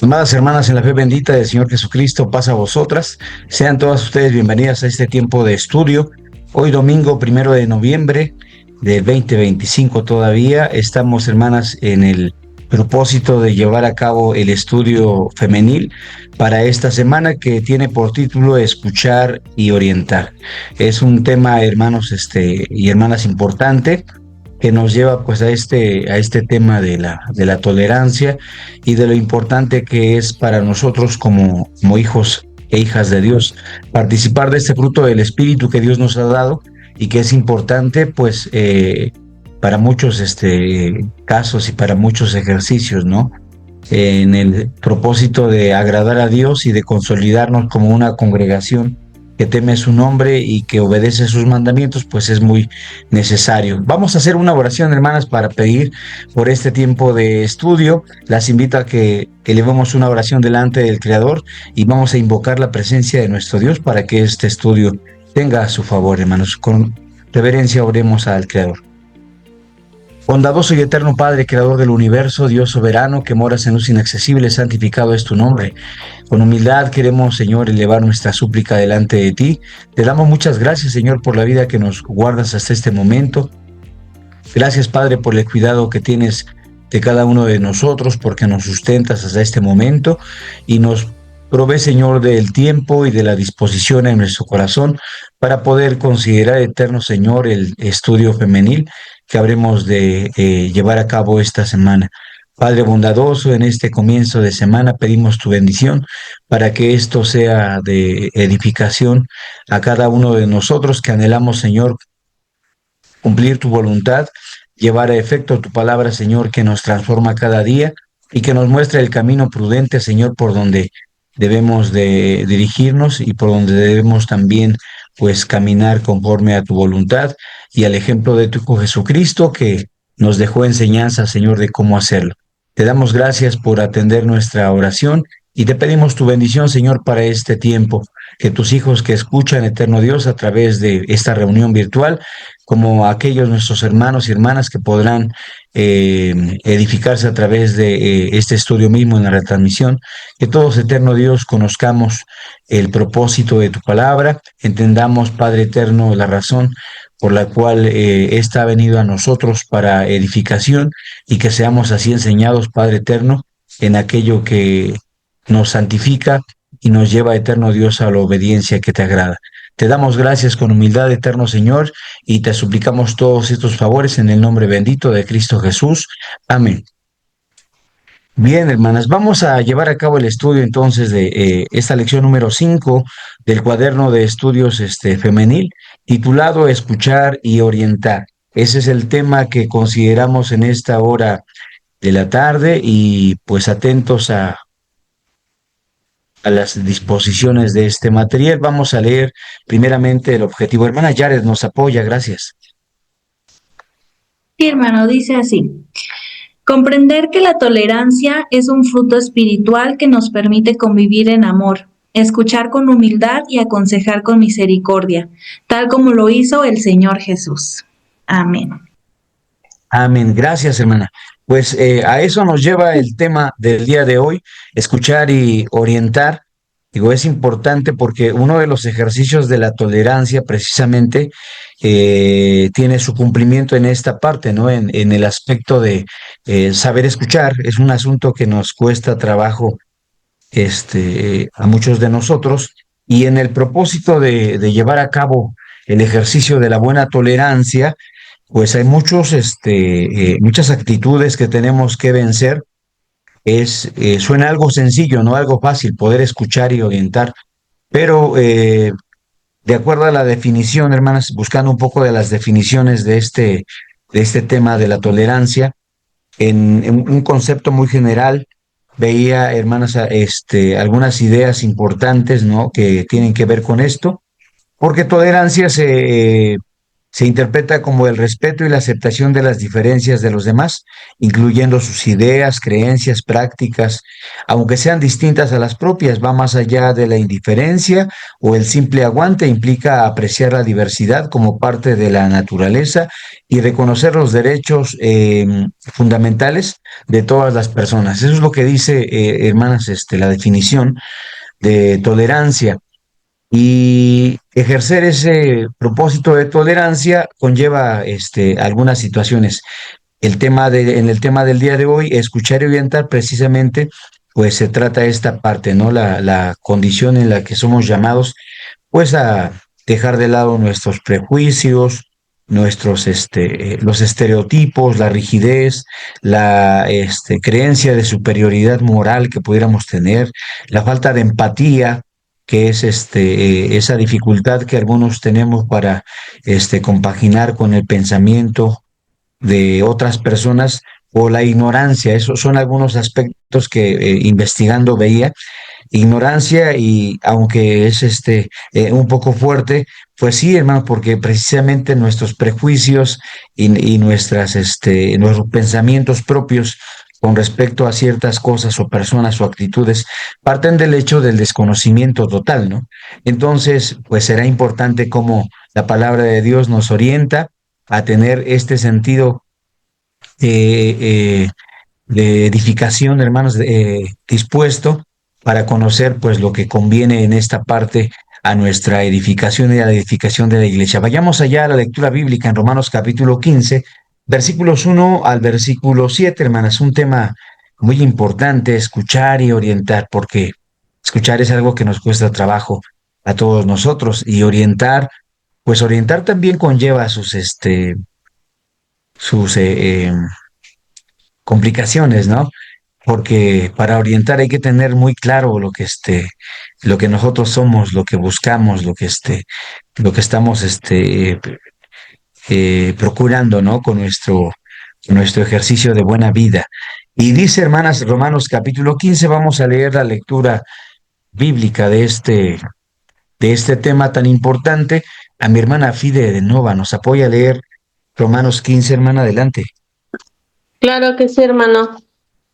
Amadas hermanas en la fe bendita del Señor Jesucristo, paz a vosotras. Sean todas ustedes bienvenidas a este tiempo de estudio. Hoy domingo 1 de noviembre del 2025 todavía estamos, hermanas, en el propósito de llevar a cabo el estudio femenil para esta semana que tiene por título Escuchar y Orientar. Es un tema, hermanos, y hermanas, importante que nos lleva pues a este tema de la tolerancia y de lo importante que es para nosotros como hijos e hijas de Dios participar de este fruto del Espíritu que Dios nos ha dado y que es importante pues para muchos casos y para muchos ejercicios, ¿no? En el propósito de agradar a Dios y de consolidarnos como una congregación que teme su nombre y que obedece sus mandamientos, pues es muy necesario. Vamos a hacer una oración, hermanas, para pedir por este tiempo de estudio. Las invito a que elevemos una oración delante del Creador y vamos a invocar la presencia de nuestro Dios para que este estudio tenga a su favor, hermanos. Con reverencia oremos al Creador. Bondadoso y eterno Padre, creador del universo, Dios soberano, que moras en luz inaccesible, santificado es tu nombre. Con humildad queremos, Señor, elevar nuestra súplica delante de ti. Te damos muchas gracias, Señor, por la vida que nos guardas hasta este momento. Gracias, Padre, por el cuidado que tienes de cada uno de nosotros, porque nos sustentas hasta este momento y nos provee, Señor, del tiempo y de la disposición en nuestro corazón para poder considerar eterno, Señor, el estudio femenil que habremos de llevar a cabo esta semana. Padre bondadoso, en este comienzo de semana pedimos tu bendición para que esto sea de edificación a cada uno de nosotros que anhelamos, Señor, cumplir tu voluntad, llevar a efecto tu palabra, Señor, que nos transforma cada día y que nos muestra el camino prudente, Señor, por donde debemos de dirigirnos y por donde debemos también, pues, caminar conforme a tu voluntad y al ejemplo de tu Hijo Jesucristo, que nos dejó enseñanza, Señor, de cómo hacerlo. Te damos gracias por atender nuestra oración y te pedimos tu bendición, Señor, para este tiempo, que tus hijos que escuchan, eterno Dios, a través de esta reunión virtual, como aquellos nuestros hermanos y hermanas que podrán edificarse a través de este estudio mismo en la retransmisión, que todos, eterno Dios, conozcamos el propósito de tu palabra, entendamos, Padre eterno, la razón por la cual esta ha venido a nosotros para edificación y que seamos así enseñados, Padre eterno, en aquello que nos santifica y nos lleva, eterno Dios, a la obediencia que te agrada. Te damos gracias con humildad, eterno Señor, y te suplicamos todos estos favores en el nombre bendito de Cristo Jesús. Amén. Bien, hermanas, vamos a llevar a cabo el estudio entonces de esta lección número 5 del cuaderno de estudios femenil, titulado Escuchar y Orientar. Ese es el tema que consideramos en esta hora de la tarde y pues atentos a las disposiciones de este material. Vamos a leer primeramente el objetivo. Hermana Yared nos apoya, gracias. Sí, hermano, dice así. Comprender que la tolerancia es un fruto espiritual que nos permite convivir en amor, escuchar con humildad y aconsejar con misericordia, tal como lo hizo el Señor Jesús. Amén. Amén, gracias, hermana. Pues a eso nos lleva el tema del día de hoy, escuchar y orientar. Digo, es importante porque uno de los ejercicios de la tolerancia precisamente tiene su cumplimiento en esta parte, ¿no? En el aspecto de saber escuchar. Es un asunto que nos cuesta trabajo a muchos de nosotros y en el propósito de llevar a cabo el ejercicio de la buena tolerancia, pues hay muchas actitudes que tenemos que vencer. Suena algo sencillo, no algo fácil, poder escuchar y orientar, pero de acuerdo a la definición, hermanas, buscando un poco de las definiciones de este tema de la tolerancia, en un concepto muy general, veía, hermanas, algunas ideas importantes, ¿no? Que tienen que ver con esto, porque tolerancia Se interpreta como el respeto y la aceptación de las diferencias de los demás, incluyendo sus ideas, creencias, prácticas, aunque sean distintas a las propias, va más allá de la indiferencia o el simple aguante, implica apreciar la diversidad como parte de la naturaleza y reconocer los derechos fundamentales de todas las personas. Eso es lo que dice, hermanas, la definición de tolerancia. Y ejercer ese propósito de tolerancia conlleva algunas situaciones. En el tema del día de hoy, escuchar y orientar precisamente, pues se trata esta parte, ¿no? La condición en la que somos llamados, pues a dejar de lado nuestros prejuicios, los estereotipos, la rigidez, la creencia de superioridad moral que pudiéramos tener, la falta de empatía, que es esa dificultad que algunos tenemos para compaginar con el pensamiento de otras personas o la ignorancia. Esos son algunos aspectos que investigando veía. Ignorancia y aunque es un poco fuerte, pues sí, hermano, porque precisamente nuestros prejuicios y nuestros pensamientos propios con respecto a ciertas cosas o personas o actitudes parten del hecho del desconocimiento total, ¿no? Entonces, pues será importante cómo la palabra de Dios nos orienta a tener este sentido eh, de edificación, hermanos, dispuesto para conocer pues lo que conviene en esta parte a nuestra edificación y a la edificación de la iglesia. Vayamos allá a la lectura bíblica en Romanos capítulo 15, versículos 1 al versículo 7, hermanas, un tema muy importante, escuchar y orientar, porque escuchar es algo que nos cuesta trabajo a todos nosotros y orientar, pues orientar también conlleva sus complicaciones, ¿no? Porque para orientar hay que tener muy claro lo que nosotros somos, lo que buscamos, lo que estamos procurando, ¿no? Con nuestro ejercicio de buena vida. Y dice, hermanas, Romanos capítulo 15, vamos a leer la lectura bíblica de este tema tan importante. A mi hermana Fide de Nova nos apoya a leer Romanos 15, hermana, adelante. Claro que sí, hermano.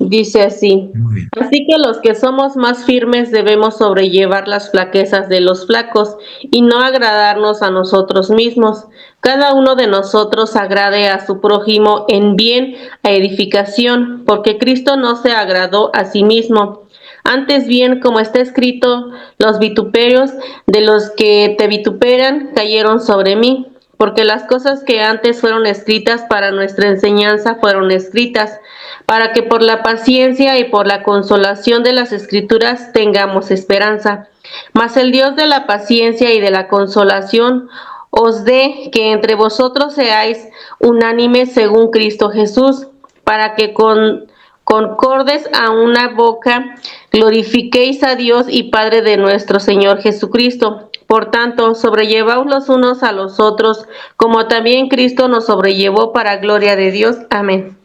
Dice así. Muy bien. Así que los que somos más firmes debemos sobrellevar las flaquezas de los flacos y no agradarnos a nosotros mismos. Cada uno de nosotros agrade a su prójimo en bien, a edificación, porque Cristo no se agradó a sí mismo. Antes bien, como está escrito, los vituperios de los que te vituperan cayeron sobre mí, porque las cosas que antes fueron escritas para nuestra enseñanza fueron escritas, para que por la paciencia y por la consolación de las Escrituras tengamos esperanza. Mas el Dios de la paciencia y de la consolación os dé que entre vosotros seáis unánimes según Cristo Jesús, para que con concordes a una boca, glorifiquéis a Dios y Padre de nuestro Señor Jesucristo. Por tanto, sobrellevaos los unos a los otros, como también Cristo nos sobrellevó para gloria de Dios. Amén.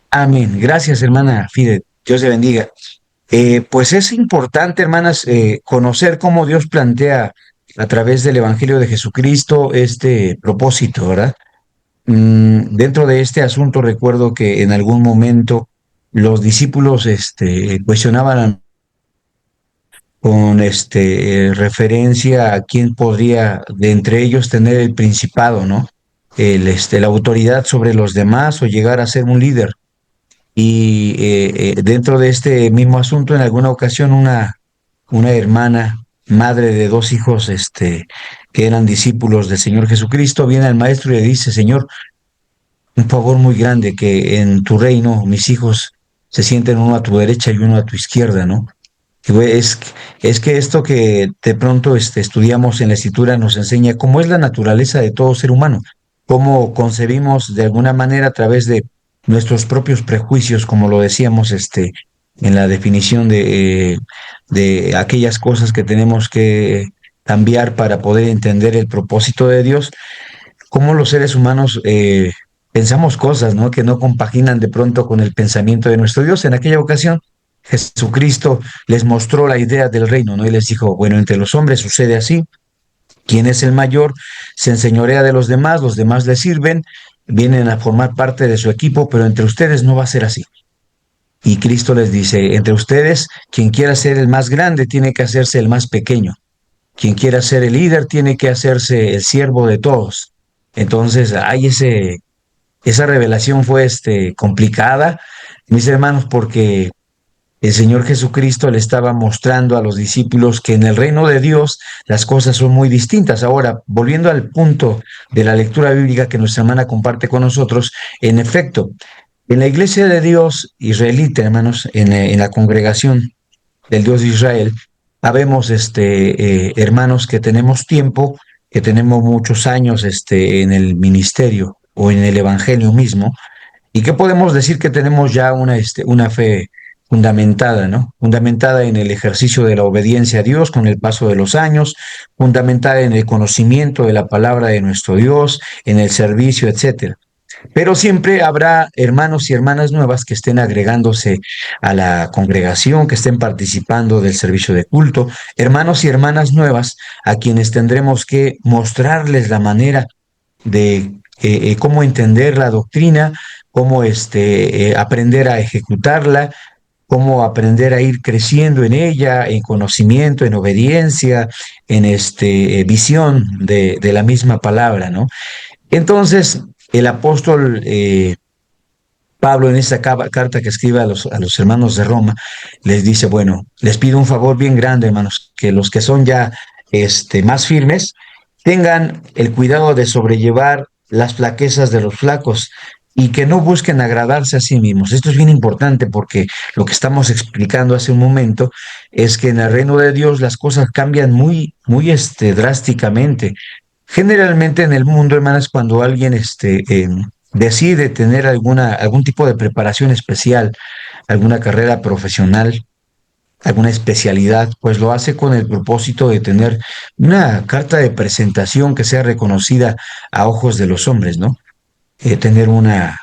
Amén. Gracias, hermana Fide. Dios te bendiga. Pues es importante, hermanas, conocer cómo Dios plantea a través del Evangelio de Jesucristo este propósito, ¿verdad? Dentro de este asunto recuerdo que en algún momento los discípulos cuestionaban con referencia a quién podría de entre ellos tener el principado, ¿no? La autoridad sobre los demás o llegar a ser un líder. Y dentro de este mismo asunto, en alguna ocasión, una hermana, madre de dos hijos, que eran discípulos del Señor Jesucristo, viene al maestro y le dice, Señor, un favor muy grande, que en tu reino mis hijos se sienten uno a tu derecha y uno a tu izquierda, ¿no? Y es que esto que de pronto estudiamos en la escritura nos enseña cómo es la naturaleza de todo ser humano, cómo concebimos de alguna manera a través de nuestros propios prejuicios, como lo decíamos en la definición de aquellas cosas que tenemos que cambiar para poder entender el propósito de Dios, cómo los seres humanos pensamos cosas, ¿no? Que no compaginan de pronto con el pensamiento de nuestro Dios. En aquella ocasión, Jesucristo les mostró la idea del reino, ¿no? Y les dijo, bueno, entre los hombres sucede así, Quien es el mayor se enseñorea de los demás le sirven, vienen a formar parte de su equipo, pero entre ustedes no va a ser así. Y Cristo les dice, entre ustedes, quien quiera ser el más grande tiene que hacerse el más pequeño. Quien quiera ser el líder tiene que hacerse el siervo de todos. Entonces, esa revelación fue complicada, mis hermanos, porque el Señor Jesucristo le estaba mostrando a los discípulos que en el reino de Dios las cosas son muy distintas. Ahora, volviendo al punto de la lectura bíblica que nuestra hermana comparte con nosotros, en efecto, en la iglesia de Dios israelita, hermanos, en la congregación del Dios de Israel, habemos hermanos que tenemos tiempo, que tenemos muchos años en el ministerio o en el evangelio mismo, y que podemos decir que tenemos ya una fe fundamentada, ¿no? Fundamentada en el ejercicio de la obediencia a Dios con el paso de los años, fundamentada en el conocimiento de la palabra de nuestro Dios, en el servicio, etcétera. Pero siempre habrá hermanos y hermanas nuevas que estén agregándose a la congregación, que estén participando del servicio de culto, hermanos y hermanas nuevas a quienes tendremos que mostrarles la manera de cómo entender la doctrina, cómo aprender a ejecutarla, cómo aprender a ir creciendo en ella, en conocimiento, en obediencia, en visión de la misma palabra, ¿no? Entonces, el apóstol Pablo en esta carta que escribe a los hermanos de Roma, les dice, bueno, les pido un favor bien grande, hermanos, que los que son ya más firmes, tengan el cuidado de sobrellevar las flaquezas de los flacos y que no busquen agradarse a sí mismos. Esto es bien importante porque lo que estamos explicando hace un momento es que en el reino de Dios las cosas cambian muy drásticamente. Generalmente en el mundo, hermanas, cuando alguien decide tener algún tipo de preparación especial, alguna carrera profesional, alguna especialidad, pues lo hace con el propósito de tener una carta de presentación que sea reconocida a ojos de los hombres, ¿no? Tener una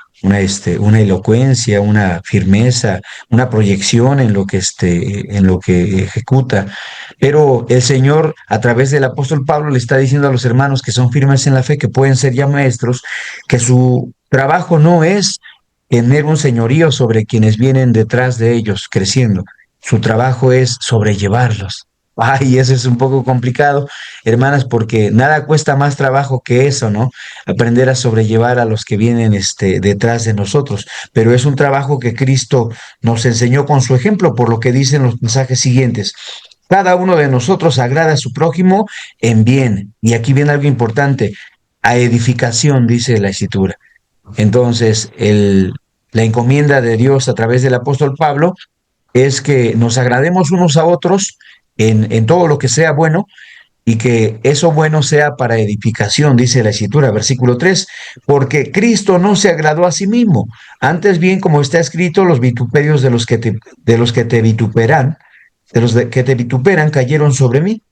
elocuencia, una firmeza, una proyección en lo que ejecuta. Pero el Señor, a través del apóstol Pablo, le está diciendo a los hermanos que son firmes en la fe, que pueden ser ya maestros, que su trabajo no es tener un señorío sobre quienes vienen detrás de ellos creciendo. Su trabajo es sobrellevarlos. Ay, eso es un poco complicado, hermanas, porque nada cuesta más trabajo que eso, ¿no? Aprender a sobrellevar a los que vienen detrás de nosotros. Pero es un trabajo que Cristo nos enseñó con su ejemplo, por lo que dicen los mensajes siguientes. Cada uno de nosotros agrada a su prójimo en bien. Y aquí viene algo importante, a edificación, dice la Escritura. Entonces, la encomienda de Dios a través del apóstol Pablo es que nos agrademos unos a otros en todo lo que sea bueno y que eso bueno sea para edificación, dice la Escritura, versículo 3, porque Cristo no se agradó a sí mismo. Antes bien, como está escrito, los vituperios de los que te vituperan, que te vituperan cayeron sobre mí,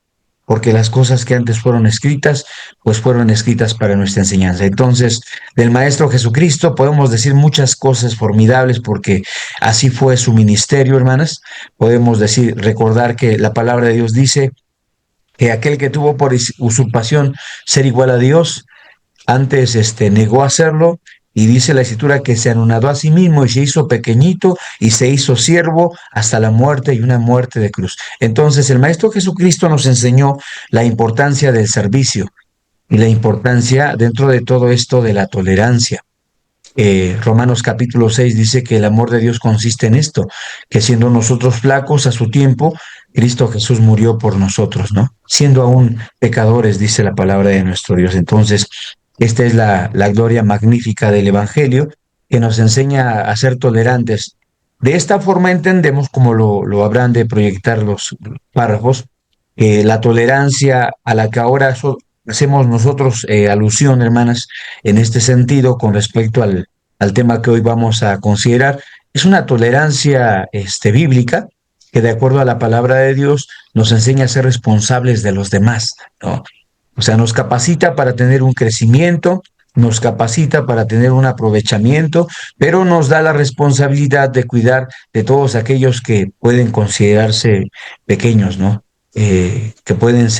porque las cosas que antes fueron escritas, pues fueron escritas para nuestra enseñanza. Entonces, del Maestro Jesucristo podemos decir muchas cosas formidables porque así fue su ministerio, hermanas. Podemos decir, recordar que la palabra de Dios dice que aquel que tuvo por usurpación ser igual a Dios, antes negó hacerlo, y dice la Escritura que se anonadó a sí mismo y se hizo pequeñito y se hizo siervo hasta la muerte y una muerte de cruz. Entonces el Maestro Jesucristo nos enseñó la importancia del servicio y la importancia dentro de todo esto de la tolerancia. Romanos capítulo 6 dice que el amor de Dios consiste en esto, que siendo nosotros flacos a su tiempo, Cristo Jesús murió por nosotros, ¿no? Siendo aún pecadores, dice la palabra de nuestro Dios. Entonces, esta es la gloria magnífica del Evangelio que nos enseña a ser tolerantes. De esta forma entendemos, como lo habrán de proyectar los párrafos, la tolerancia a la que ahora hacemos nosotros alusión, hermanas, en este sentido, con respecto al tema que hoy vamos a considerar, es una tolerancia bíblica que de acuerdo a la palabra de Dios nos enseña a ser responsables de los demás, ¿no? O sea, nos capacita para tener un crecimiento, nos capacita para tener un aprovechamiento, pero nos da la responsabilidad de cuidar de todos aquellos que pueden considerarse pequeños, ¿no? Que pueden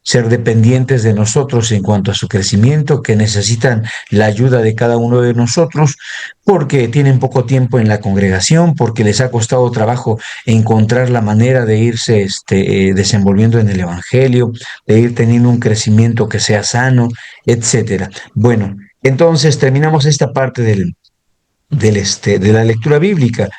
ser dependientes de nosotros en cuanto a su crecimiento, que necesitan la ayuda de cada uno de nosotros, porque tienen poco tiempo en la congregación, porque les ha costado trabajo encontrar la manera de irse desenvolviendo en el Evangelio, de ir teniendo un crecimiento que sea sano, etcétera. Bueno, entonces terminamos esta parte de la lectura bíblica.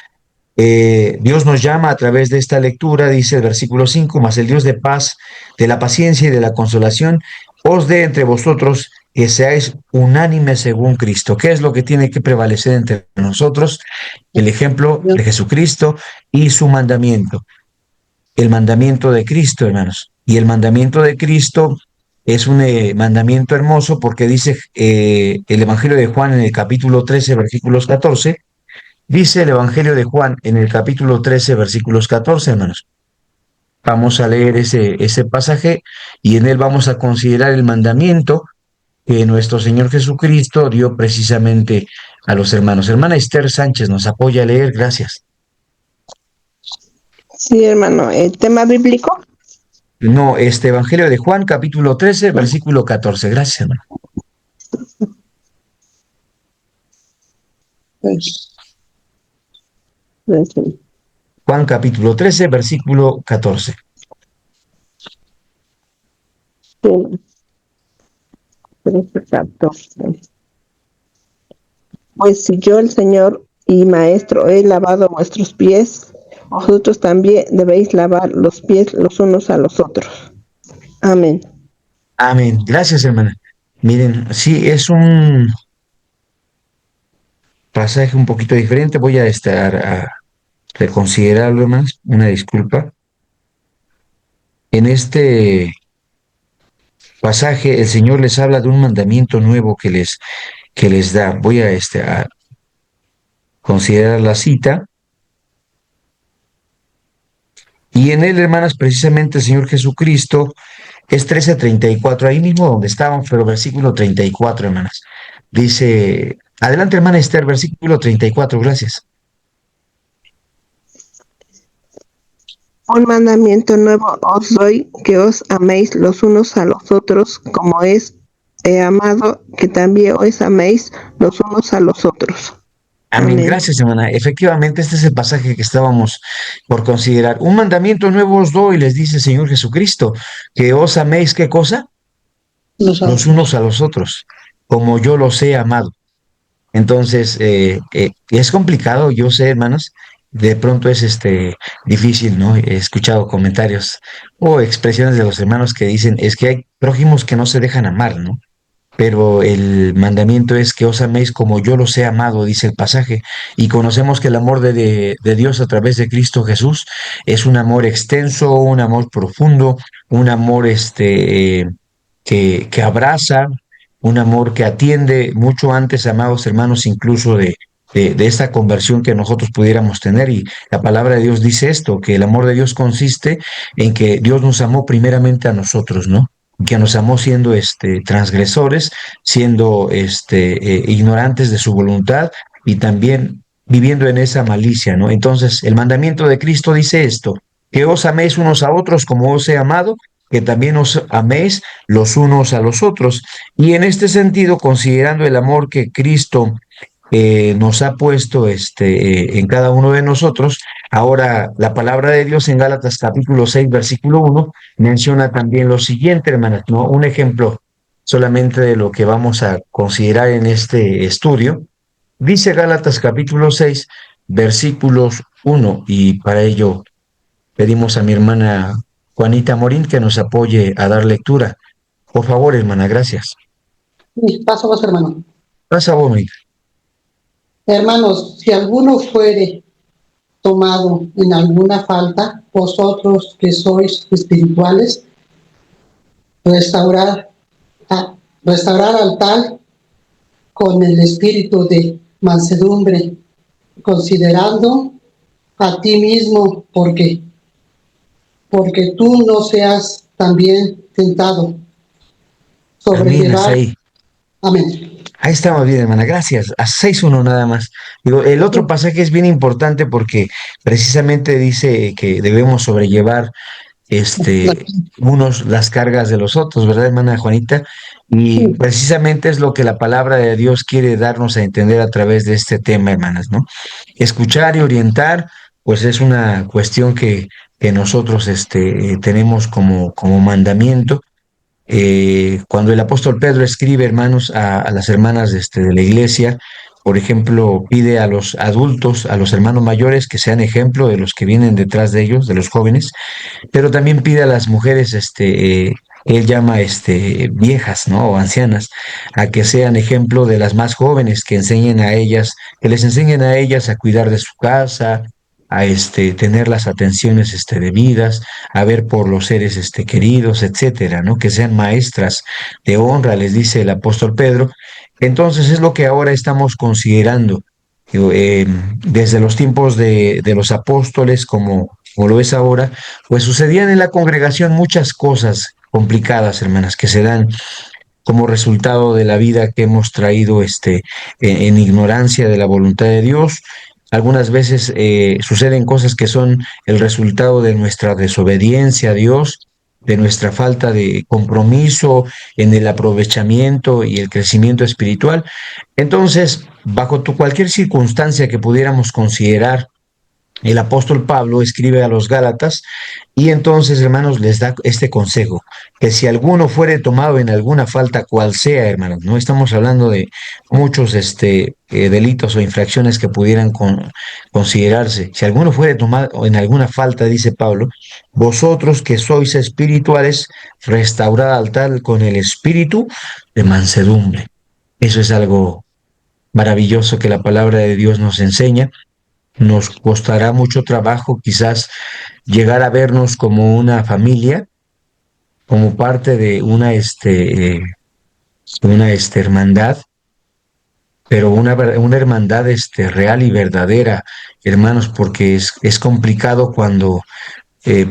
Dios nos llama a través de esta lectura, dice el versículo 5, mas el Dios de paz, de la paciencia y de la consolación, os dé entre vosotros que seáis unánimes según Cristo. ¿Qué es lo que tiene que prevalecer entre nosotros? El ejemplo de Jesucristo y su mandamiento. El mandamiento de Cristo, hermanos. Y el mandamiento de Cristo es un mandamiento hermoso porque dice el Evangelio de Juan en el capítulo 13, versículos 14. Dice el Evangelio de Juan en el capítulo 13, versículos 14, hermanos. Vamos a leer ese pasaje y en él vamos a considerar el mandamiento que nuestro Señor Jesucristo dio precisamente a los hermanos. Hermana Esther Sánchez nos apoya a leer, gracias. Sí, hermano, el tema bíblico. No, Evangelio de Juan, capítulo 13, versículo 14. Gracias, hermano. Juan, capítulo 13, versículo 14. Sí, 13, 14. Pues si yo, el Señor y Maestro, he lavado vuestros pies, vosotros también debéis lavar los pies los unos a los otros. Amén. Amén. Gracias, hermana. Miren, sí, es un pasaje un poquito diferente. Voy a reconsiderarlo, hermanos. Una disculpa. En este pasaje, el Señor les habla de un mandamiento nuevo que les da. Voy a considerar la cita. Y en él, hermanas, precisamente el Señor Jesucristo es 13:34, ahí mismo donde estábamos, pero versículo 34, hermanas. Dice, adelante, hermana Esther, versículo 34, gracias. Un mandamiento nuevo os doy, que os améis los unos a los otros, como he amado, que también os améis los unos a los otros. Amén. Amén. Gracias, hermana. Efectivamente, este es el pasaje que estábamos por considerar. Un mandamiento nuevo os doy, les dice el Señor Jesucristo, que os améis, ¿qué cosa? Los unos a los otros, como yo los he amado. Entonces, es complicado, yo sé, hermanos, de pronto es difícil, ¿no? He escuchado comentarios o expresiones de los hermanos que dicen, es que hay prójimos que no se dejan amar, ¿no? Pero el mandamiento es que os améis como yo los he amado, dice el pasaje, y conocemos que el amor de Dios a través de Cristo Jesús es un amor extenso, un amor profundo, un amor que abraza, un amor que atiende mucho antes, amados hermanos, incluso de esta conversión que nosotros pudiéramos tener. Y la palabra de Dios dice esto, que el amor de Dios consiste en que Dios nos amó primeramente a nosotros, ¿no? Que nos amó siendo transgresores, siendo ignorantes de su voluntad y también viviendo en esa malicia, ¿no? Entonces, el mandamiento de Cristo dice esto, que os améis unos a otros como os he amado, que también os améis los unos a los otros. Y en este sentido, considerando el amor que Cristo nos ha puesto en cada uno de nosotros, ahora la palabra de Dios en Gálatas capítulo 6, versículo 1, menciona también lo siguiente, hermanas, ¿no? Un ejemplo solamente de lo que vamos a considerar en este estudio. Dice Gálatas capítulo 6, versículos 1, y para ello pedimos a mi hermana Juanita Morín que nos apoye a dar lectura. Por favor, hermana, gracias. Sí, paso vos, hermano. Pasa vos, Morín. Hermanos, si alguno fuere tomado en alguna falta, vosotros que sois espirituales, restaurar al tal con el espíritu de mansedumbre, considerando a ti mismo, porque tú no seas también tentado. Sobrellevar. Ahí. Amén. Ahí estamos bien, hermana, gracias. A 6:1 nada más. Digo, el otro pasaje es bien importante porque precisamente dice que debemos sobrellevar unos las cargas de los otros, ¿verdad, hermana Juanita? Y Sí. precisamente es lo que la palabra de Dios quiere darnos a entender a través de este tema, hermanas, ¿no? Escuchar y orientar, pues es una cuestión que nosotros tenemos como mandamiento. Cuando el apóstol Pedro escribe, hermanos, a las hermanas de la iglesia, por ejemplo, pide a los adultos, a los hermanos mayores, que sean ejemplo de los que vienen detrás de ellos, de los jóvenes, pero también pide a las mujeres, él llama viejas, ¿no? O ancianas, a que sean ejemplo de las más jóvenes, que enseñen a ellas, que les enseñen a ellas a cuidar de su casa, a tener las atenciones debidas, a ver por los seres queridos, etcétera, ¿no? Que sean maestras de honra, les dice el apóstol Pedro. Entonces es lo que ahora estamos considerando. Desde los tiempos de los apóstoles, como lo es ahora, pues sucedían en la congregación muchas cosas complicadas, hermanas, que se dan como resultado de la vida que hemos traído en ignorancia de la voluntad de Dios. Algunas veces suceden cosas que son el resultado de nuestra desobediencia a Dios, de nuestra falta de compromiso en el aprovechamiento y el crecimiento espiritual. Entonces, bajo cualquier circunstancia que pudiéramos considerar, el apóstol Pablo escribe a los Gálatas y entonces, hermanos, les da este consejo, que si alguno fuere tomado en alguna falta, cual sea, hermanos, no estamos hablando de muchos delitos o infracciones que pudieran considerarse, si alguno fuere tomado en alguna falta, dice Pablo, vosotros que sois espirituales, restaurad al tal con el espíritu de mansedumbre. Eso es algo maravilloso que la palabra de Dios nos enseña. Nos costará mucho trabajo quizás llegar a vernos como una familia, como parte de una hermandad, pero una hermandad real y verdadera, hermanos, porque es complicado cuando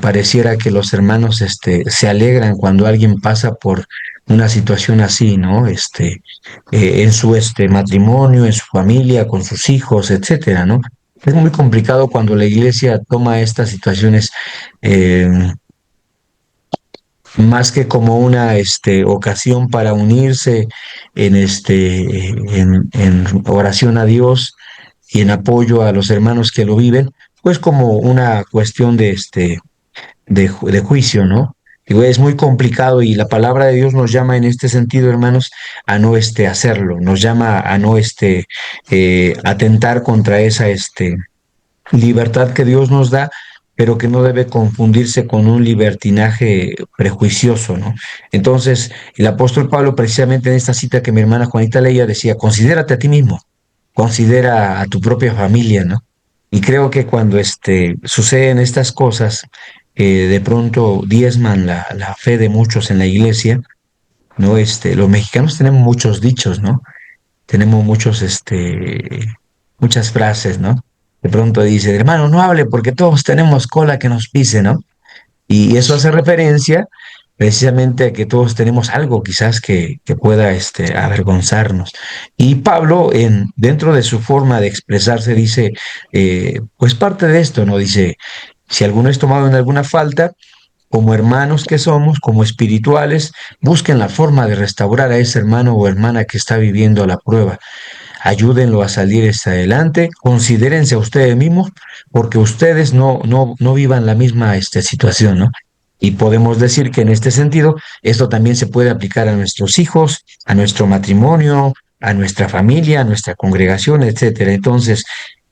pareciera que los hermanos se alegran cuando alguien pasa por una situación así, ¿no? En su matrimonio, en su familia, con sus hijos, etcétera, ¿no? Es muy complicado cuando la iglesia toma estas situaciones eh, más que como una ocasión para unirse en oración a Dios y en apoyo a los hermanos que lo viven, pues como una cuestión de juicio, ¿no? Digo, es muy complicado y la palabra de Dios nos llama en este sentido, hermanos, a no hacerlo, nos llama a no atentar contra esa libertad que Dios nos da, pero que no debe confundirse con un libertinaje prejuicioso, ¿no? Entonces, el apóstol Pablo, precisamente en esta cita que mi hermana Juanita leía, decía, considérate a ti mismo, considera a tu propia familia, ¿no? Y creo que cuando suceden estas cosas, de pronto diezman la fe de muchos en la iglesia, ¿no? Los mexicanos tenemos muchos dichos, ¿no? Tenemos muchas frases, ¿no? De pronto dice, hermano, no hable porque todos tenemos cola que nos pise, ¿no? Y eso hace referencia precisamente a que todos tenemos algo quizás que pueda avergonzarnos. Y Pablo, dentro de su forma de expresarse, dice, pues parte de esto, ¿no? Dice, si alguno es tomado en alguna falta, como hermanos que somos, como espirituales, busquen la forma de restaurar a ese hermano o hermana que está viviendo la prueba. Ayúdenlo a salir hacia adelante, considérense a ustedes mismos, porque ustedes no vivan la misma situación, ¿no? Y podemos decir que en este sentido, esto también se puede aplicar a nuestros hijos, a nuestro matrimonio, a nuestra familia, a nuestra congregación, etcétera. Entonces,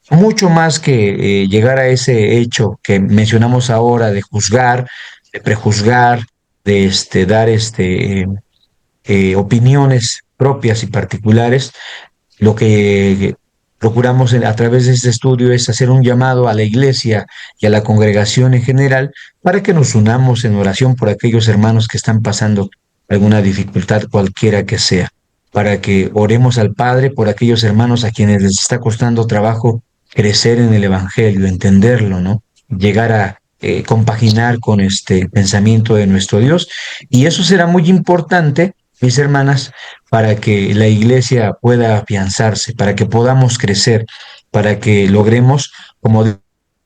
mucho más que llegar a ese hecho que mencionamos ahora de juzgar, de prejuzgar, de dar opiniones propias y particulares, lo que procuramos a través de este estudio es hacer un llamado a la iglesia y a la congregación en general para que nos unamos en oración por aquellos hermanos que están pasando alguna dificultad cualquiera que sea, para que oremos al Padre por aquellos hermanos a quienes les está costando trabajo crecer en el Evangelio, entenderlo, ¿no? Llegar a compaginar con este pensamiento de nuestro Dios. Y eso será muy importante, mis hermanas, para que la iglesia pueda afianzarse, para que podamos crecer, para que logremos, como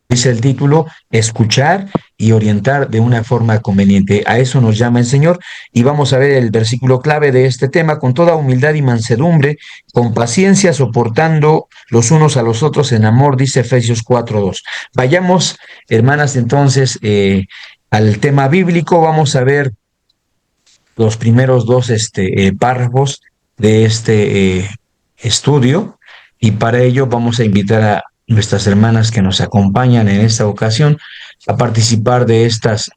dice el título, escuchar y orientar de una forma conveniente. A eso nos llama el Señor y vamos a ver el versículo clave de este tema: con toda humildad y mansedumbre, con paciencia, soportando los unos a los otros en amor, dice Efesios 4:2. Vayamos, hermanas, entonces al tema bíblico. Vamos a ver los primeros dos párrafos de estudio, y para ello vamos a invitar a nuestras hermanas que nos acompañan en esta ocasión a participar de estas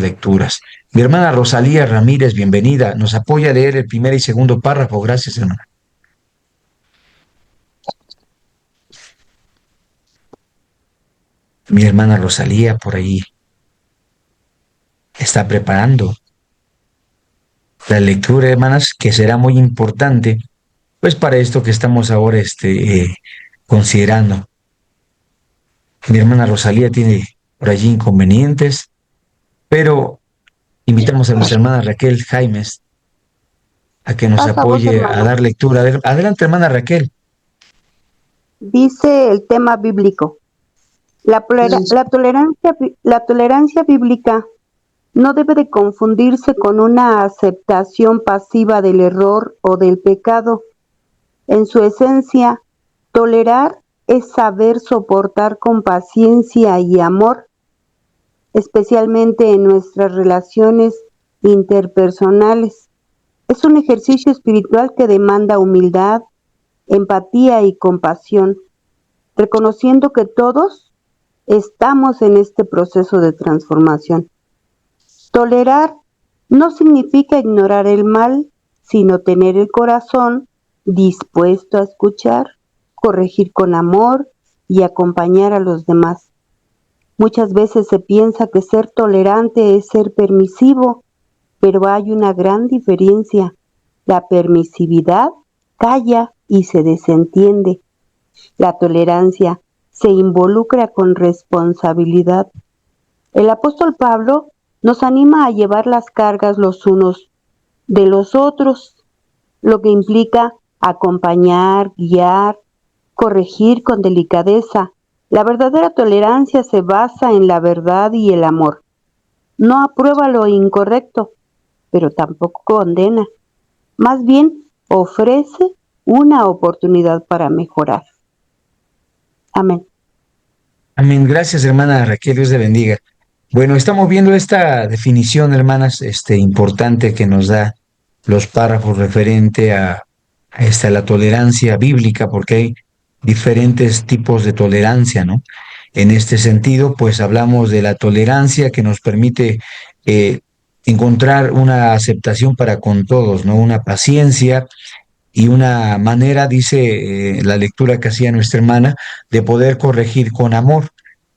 lecturas. Mi hermana Rosalía Ramírez, bienvenida. Nos apoya a leer el primer y segundo párrafo. Gracias, hermana. Mi hermana Rosalía por ahí está preparando la lectura, hermanas, que será muy importante, pues para esto que estamos ahora considerando. Mi hermana Rosalía tiene por allí inconvenientes, pero invitamos a nuestra hermana Raquel Jaimes a que nos Pasa vos, apoye a hermano. dar lectura. Adelante, hermana Raquel. Dice el tema bíblico. La tolerancia bíblica no debe de confundirse con una aceptación pasiva del error o del pecado. En su esencia, tolerar es saber soportar con paciencia y amor, especialmente en nuestras relaciones interpersonales. Es un ejercicio espiritual que demanda humildad, empatía y compasión, reconociendo que todos estamos en este proceso de transformación. Tolerar no significa ignorar el mal, sino tener el corazón dispuesto a escuchar, corregir con amor y acompañar a los demás. Muchas veces se piensa que ser tolerante es ser permisivo, pero hay una gran diferencia. La permisividad calla y se desentiende. La tolerancia se involucra con responsabilidad. El apóstol Pablo nos anima a llevar las cargas los unos de los otros, lo que implica acompañar, guiar, corregir con delicadeza. La verdadera tolerancia se basa en la verdad y el amor. No aprueba lo incorrecto, pero tampoco condena. Más bien ofrece una oportunidad para mejorar. Amén. Amén. Gracias, hermana Raquel. Dios te bendiga. Bueno, estamos viendo esta definición, hermanas, importante que nos da los párrafos referente a la tolerancia bíblica, porque hay diferentes tipos de tolerancia, ¿no? En este sentido, pues hablamos de la tolerancia que nos permite encontrar una aceptación para con todos, ¿no? Una paciencia y una manera, dice la lectura que hacía nuestra hermana, de poder corregir con amor.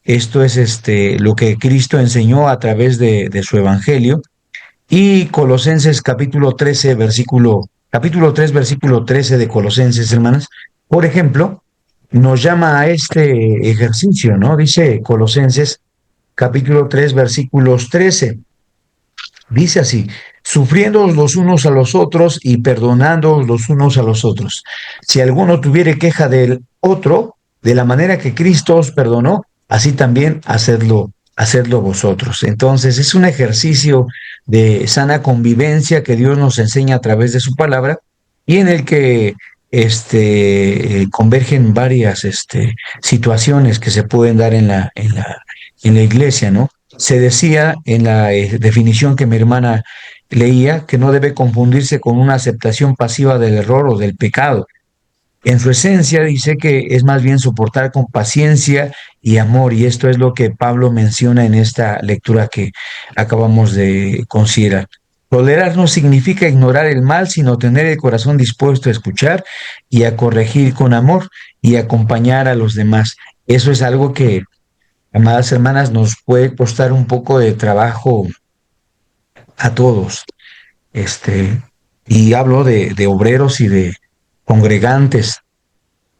Esto es lo que Cristo enseñó a través de su evangelio. Y Colosenses capítulo 3, versículo 13 de Colosenses, hermanas, por ejemplo, nos llama a este ejercicio, ¿no? Dice Colosenses capítulo 3, versículos 13. Dice así: sufriendo los unos a los otros y perdonando los unos a los otros. Si alguno tuviere queja del otro, de la manera que Cristo os perdonó, así también hacedlo vosotros. Entonces es un ejercicio de sana convivencia que Dios nos enseña a través de su palabra, y en el que convergen varias situaciones que se pueden dar en la iglesia, ¿no? Se decía en la definición que mi hermana leía que no debe confundirse con una aceptación pasiva del error o del pecado. En su esencia dice que es más bien soportar con paciencia y amor, y esto es lo que Pablo menciona en esta lectura que acabamos de considerar. Tolerar no significa ignorar el mal, sino tener el corazón dispuesto a escuchar y a corregir con amor y acompañar a los demás. Eso es algo que, amadas hermanas, nos puede costar un poco de trabajo a todos. Y hablo de obreros y de congregantes,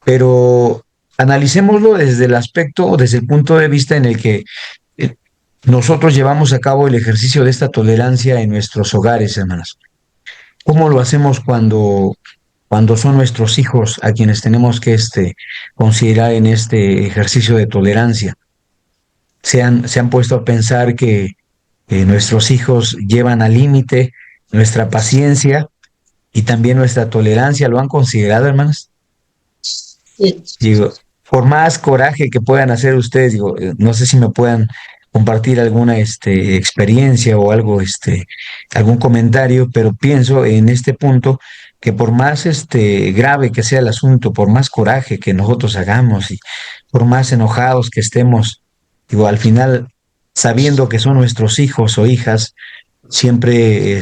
pero analicémoslo desde el aspecto, desde el punto de vista en el que nosotros llevamos a cabo el ejercicio de esta tolerancia en nuestros hogares, hermanas. ¿Cómo lo hacemos cuando son nuestros hijos a quienes tenemos que considerar en este ejercicio de tolerancia? se han puesto a pensar que nuestros hijos llevan al límite nuestra paciencia y también nuestra tolerancia. ¿Lo han considerado, hermanos? Sí, Digo, por más coraje que puedan hacer ustedes, digo, no sé si me puedan compartir alguna experiencia o algo, algún comentario, pero pienso en este punto que por más grave que sea el asunto, por más coraje que nosotros hagamos y por más enojados que estemos, digo, al final, sabiendo que son nuestros hijos o hijas, siempre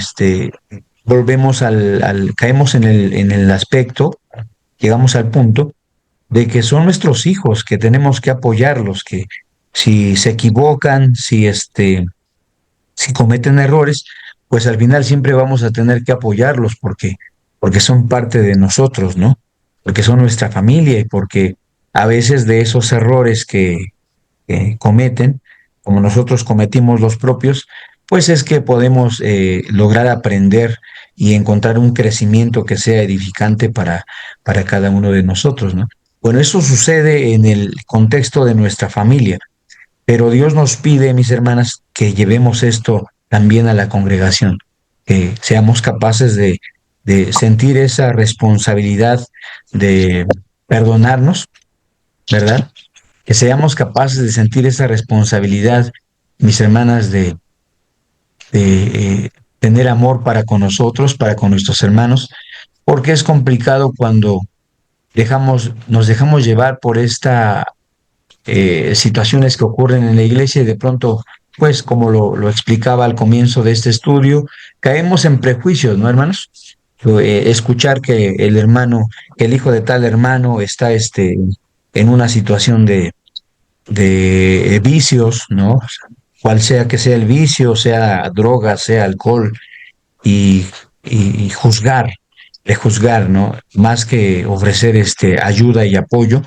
volvemos caemos en el aspecto, llegamos al punto de que son nuestros hijos, que tenemos que apoyarlos, que si se equivocan, si cometen errores, pues al final siempre vamos a tener que apoyarlos porque son parte de nosotros, ¿no? Porque son nuestra familia y porque a veces de esos errores que cometen, como nosotros cometimos los propios, pues es que podemos lograr aprender y encontrar un crecimiento que sea edificante para cada uno de nosotros, ¿no? Bueno, eso sucede en el contexto de nuestra familia, pero Dios nos pide, mis hermanas, que llevemos esto también a la congregación, que seamos capaces de sentir esa responsabilidad de perdonarnos, ¿verdad? Que seamos capaces de sentir esa responsabilidad, mis hermanas, de tener amor para con nosotros, para con nuestros hermanos, porque es complicado cuando nos dejamos llevar por esta situaciones que ocurren en la iglesia y de pronto, pues como lo explicaba al comienzo de este estudio, caemos en prejuicios, ¿no, hermanos? Escuchar que el hermano, que el hijo de tal hermano está en una situación de vicios, ¿no? Cual sea que sea el vicio, sea droga, sea alcohol, y, y juzgar, de juzgar, ¿no? Más que ofrecer ayuda y apoyo,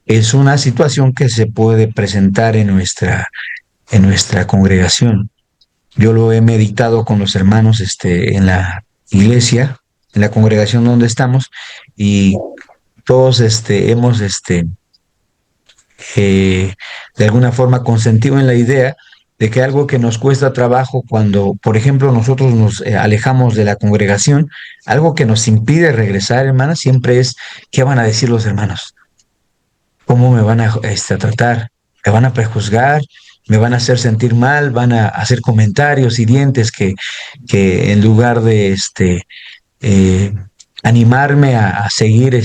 es una situación que se puede presentar en nuestra congregación. Yo lo he meditado con los hermanos en la iglesia, en la congregación donde estamos, y todos hemos de alguna forma consentido en la idea de que algo que nos cuesta trabajo cuando, por ejemplo, nosotros nos alejamos de la congregación, algo que nos impide regresar, hermanas, siempre es: ¿qué van a decir los hermanos? ¿Cómo me van a tratar? ¿Me van a prejuzgar? ¿Me van a hacer sentir mal? ¿Van a hacer comentarios hirientes que en lugar de eh, animarme a seguir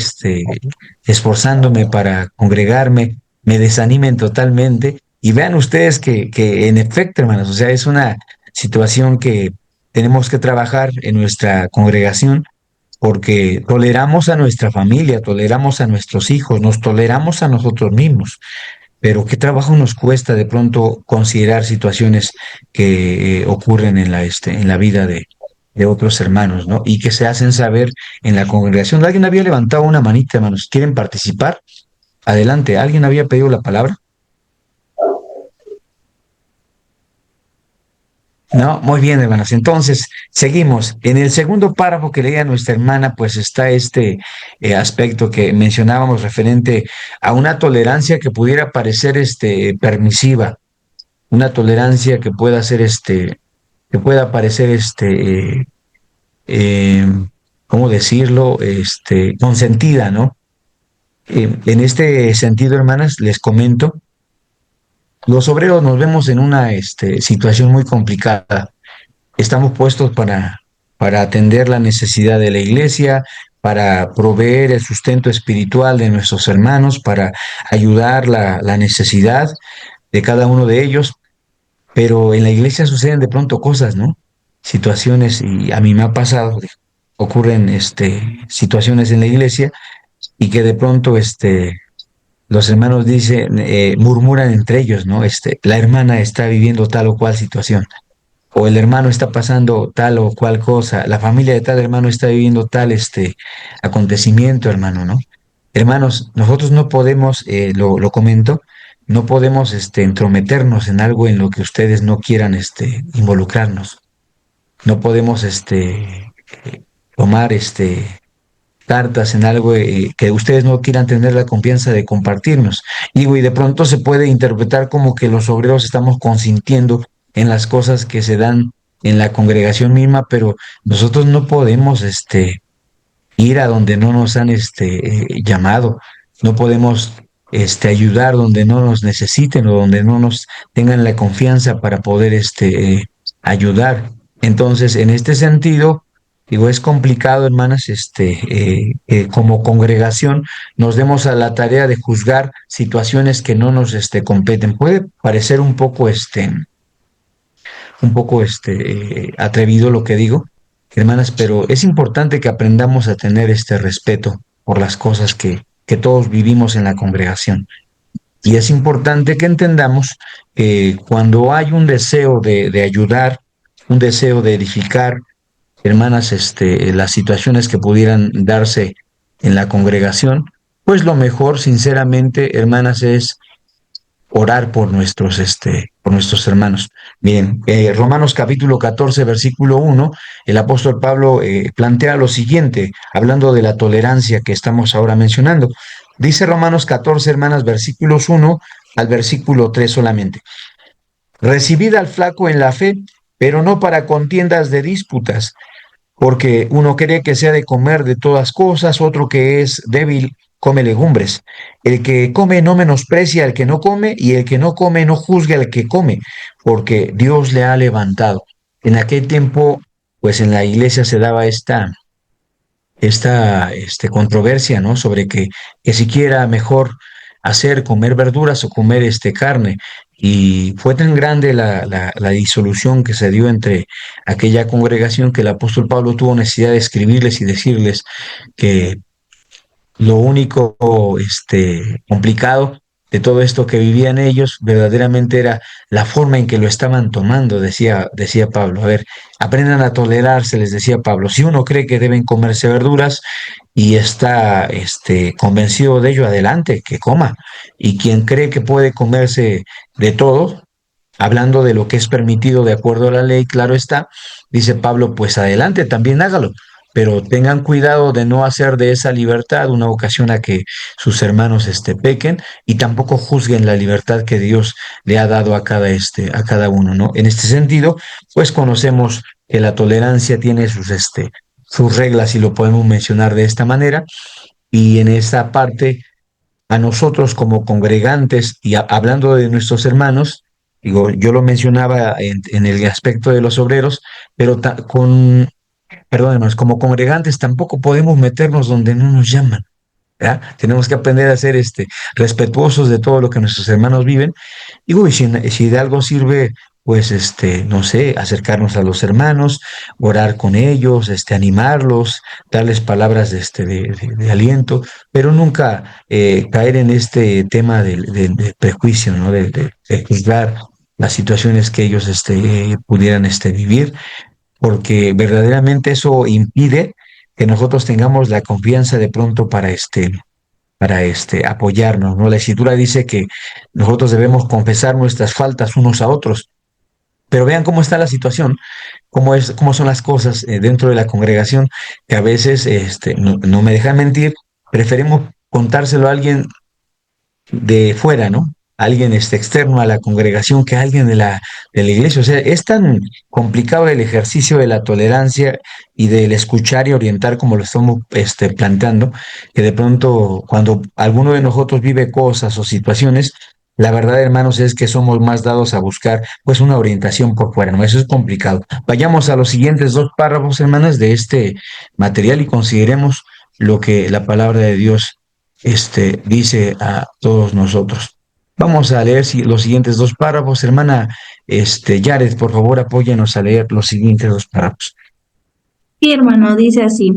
esforzándome para congregarme, me desanimen totalmente? Y vean ustedes que en efecto, hermanos, o sea, es una situación que tenemos que trabajar en nuestra congregación porque toleramos a nuestra familia, toleramos a nuestros hijos, nos toleramos a nosotros mismos, pero qué trabajo nos cuesta de pronto considerar situaciones que ocurren en la vida de otros hermanos, ¿no? Y que se hacen saber en la congregación. ¿Alguien había levantado una manita, hermanos? ¿Quieren participar? Adelante, ¿alguien había pedido la palabra? No, muy bien, hermanos. Entonces, seguimos. En el segundo párrafo que leía nuestra hermana, pues está este aspecto que mencionábamos referente a una tolerancia que pudiera parecer permisiva, una tolerancia que pueda ser que pueda parecer eh, ¿cómo decirlo? Consentida, ¿no? En este sentido, hermanas, les comento, los obreros nos vemos en una situación muy complicada. Estamos puestos para atender la necesidad de la iglesia, para proveer el sustento espiritual de nuestros hermanos, para ayudar la necesidad de cada uno de ellos, pero en la iglesia suceden de pronto cosas, ¿no? Situaciones, y a mí me ha pasado, ocurren situaciones en la iglesia y que de pronto los hermanos dicen, murmuran entre ellos, ¿no? La hermana está viviendo tal o cual situación, o el hermano está pasando tal o cual cosa, la familia de tal hermano está viviendo tal acontecimiento, hermano, ¿no? Hermanos, nosotros no podemos, lo comento, no podemos entrometernos en algo en lo que ustedes no quieran involucrarnos. No podemos tomar cartas, en algo que ustedes no quieran tener la confianza de compartirnos. Digo, y de pronto se puede interpretar como que los obreros estamos consintiendo en las cosas que se dan en la congregación misma, pero nosotros no podemos, ir a donde no nos han, llamado, no podemos, ayudar donde no nos necesiten o donde no nos tengan la confianza para poder, ayudar. Entonces, en este sentido, digo, es complicado, hermanas, como congregación nos demos a la tarea de juzgar situaciones que no nos, competen. Puede parecer atrevido lo que digo, hermanas, pero es importante que aprendamos a tener este respeto por las cosas que todos vivimos en la congregación. Y es importante que entendamos que cuando hay un deseo de ayudar, un deseo de edificar, hermanas, las situaciones que pudieran darse en la congregación, pues lo mejor, sinceramente, hermanas, es orar por nuestros hermanos. Miren, Romanos capítulo 14, versículo 1, el apóstol Pablo plantea lo siguiente, hablando de la tolerancia que estamos ahora mencionando. Dice Romanos 14, hermanas, versículos 1 al versículo 3 solamente. Recibid al flaco en la fe, pero no para contiendas de disputas, porque uno cree que se ha de comer de todas cosas, otro que es débil come legumbres. El que come no menosprecia al que no come, y el que no come no juzgue al que come, porque Dios le ha levantado. En aquel tiempo, pues en la iglesia se daba esta controversia, ¿no? Sobre que siquiera mejor hacer comer verduras o comer carne. Y fue tan grande la disolución que se dio entre aquella congregación que el apóstol Pablo tuvo necesidad de escribirles y decirles que lo único complicado de todo esto que vivían ellos verdaderamente era la forma en que lo estaban tomando, decía Pablo. A ver, aprendan a tolerarse, les decía Pablo. Si uno cree que deben comerse verduras y está convencido de ello, adelante, que coma. Y quien cree que puede comerse de todo, hablando de lo que es permitido de acuerdo a la ley, claro está, dice Pablo, pues adelante, también hágalo, pero tengan cuidado de no hacer de esa libertad una ocasión a que sus hermanos pequen, y tampoco juzguen la libertad que Dios le ha dado a cada uno, ¿no? En este sentido, pues conocemos que la tolerancia tiene sus reglas, y lo podemos mencionar de esta manera, y en esta parte a nosotros como congregantes y hablando de nuestros hermanos, digo, yo lo mencionaba en el aspecto de los obreros, pero perdón, hermanos, como congregantes tampoco podemos meternos donde no nos llaman. ¿Ya? Tenemos que aprender a ser respetuosos de todo lo que nuestros hermanos viven. Y uy, si de algo sirve, pues no sé, acercarnos a los hermanos, orar con ellos, animarlos, darles palabras de aliento, pero nunca caer en este tema del prejuicio, ¿no? De juzgar las situaciones que ellos pudieran vivir, porque verdaderamente eso impide que nosotros tengamos la confianza de pronto para apoyarnos, ¿no? La Escritura dice que nosotros debemos confesar nuestras faltas unos a otros, pero vean cómo está la situación, cómo son las cosas dentro de la congregación, que a veces, no me dejan mentir, preferimos contárselo a alguien de fuera, ¿no? Alguien externo a la congregación que alguien de la iglesia. O sea, es tan complicado el ejercicio de la tolerancia y del escuchar y orientar como lo estamos planteando, que de pronto cuando alguno de nosotros vive cosas o situaciones, la verdad, hermanos, es que somos más dados a buscar pues una orientación por fuera, ¿no? Eso es complicado. Vayamos a los siguientes dos párrafos, hermanas, de este material, y consideremos lo que la palabra de Dios dice a todos nosotros. Vamos a leer los siguientes dos párrafos. Hermana Yaret, por favor, apóyanos a leer los siguientes dos párrafos. Sí, hermano, dice así.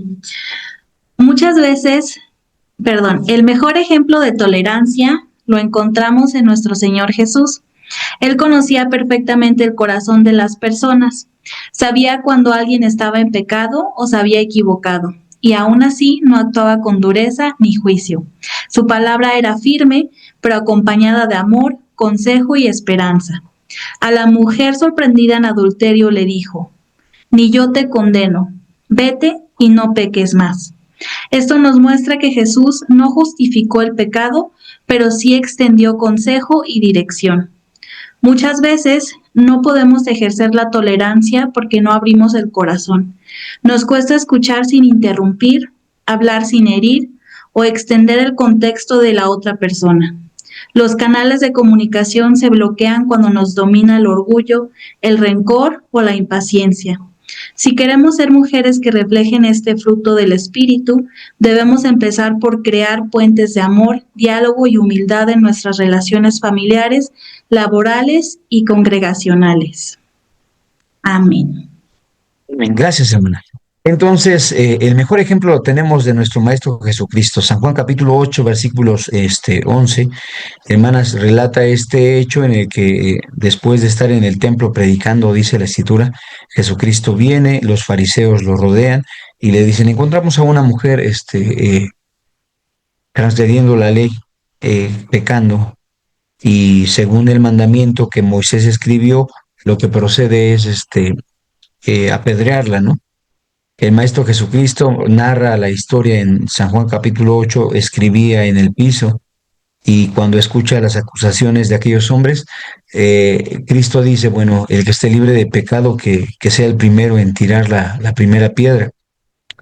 Muchas veces, el mejor ejemplo de tolerancia lo encontramos en nuestro Señor Jesús. Él conocía perfectamente el corazón de las personas. Sabía cuando alguien estaba en pecado o se había equivocado, y aún así no actuaba con dureza ni juicio. Su palabra era firme, pero acompañada de amor, consejo y esperanza. A la mujer sorprendida en adulterio le dijo: ni yo te condeno, vete y no peques más. Esto nos muestra que Jesús no justificó el pecado, pero sí extendió consejo y dirección. Muchas veces no podemos ejercer la tolerancia porque no abrimos el corazón. Nos cuesta escuchar sin interrumpir, hablar sin herir o extender el contexto de la otra persona. Los canales de comunicación se bloquean cuando nos domina el orgullo, el rencor o la impaciencia. Si queremos ser mujeres que reflejen este fruto del espíritu, debemos empezar por crear puentes de amor, diálogo y humildad en nuestras relaciones familiares, laborales y congregacionales. Amén. Amén. Gracias, hermana. Entonces, el mejor ejemplo lo tenemos de nuestro Maestro Jesucristo. San Juan capítulo 8, versículos 11. Hermanas, relata este hecho en el que después de estar en el templo predicando, dice la Escritura, Jesucristo viene, los fariseos lo rodean y le dicen, encontramos a una mujer transgrediendo la ley, pecando, y según el mandamiento que Moisés escribió, lo que procede es apedrearla, ¿no? El Maestro Jesucristo narra la historia en San Juan capítulo 8, escribía en el piso y cuando escucha las acusaciones de aquellos hombres, Cristo dice, bueno, el que esté libre de pecado, que sea el primero en tirar la primera piedra.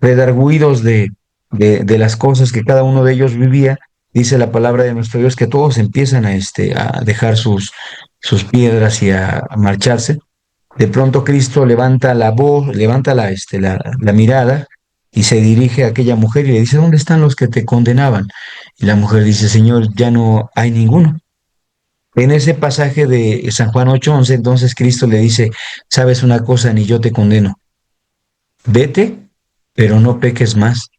Redargüidos de las cosas que cada uno de ellos vivía, dice la palabra de nuestro Dios que todos empiezan a dejar sus piedras y a marcharse. De pronto Cristo levanta la voz, levanta la mirada y se dirige a aquella mujer y le dice, ¿dónde están los que te condenaban? Y la mujer dice, Señor, ya no hay ninguno. En ese pasaje de San Juan 8:11, entonces Cristo le dice, sabes una cosa, ni yo te condeno. Vete, pero no peques más.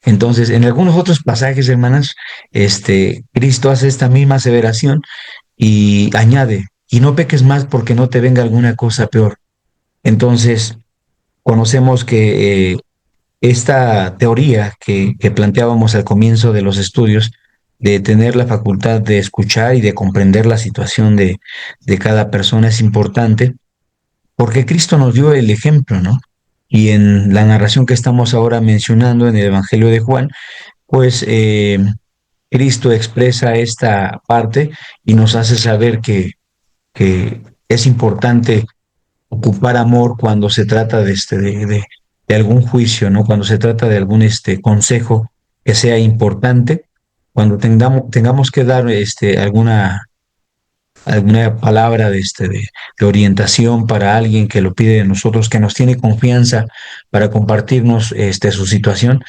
Entonces, en algunos otros pasajes, hermanas, Cristo hace esta misma aseveración y añade, y no peques más porque no te venga alguna cosa peor. Entonces, conocemos que esta teoría que planteábamos al comienzo de los estudios, de tener la facultad de escuchar y de comprender la situación de cada persona es importante, porque Cristo nos dio el ejemplo, ¿no? Y en la narración que estamos ahora mencionando en el Evangelio de Juan, pues Cristo expresa esta parte y nos hace saber que es importante ocupar amor cuando se trata de algún juicio, ¿no? Cuando se trata de algún consejo que sea importante, cuando tengamos que dar alguna palabra de orientación para alguien que lo pide de nosotros, que nos tiene confianza para compartirnos su situación,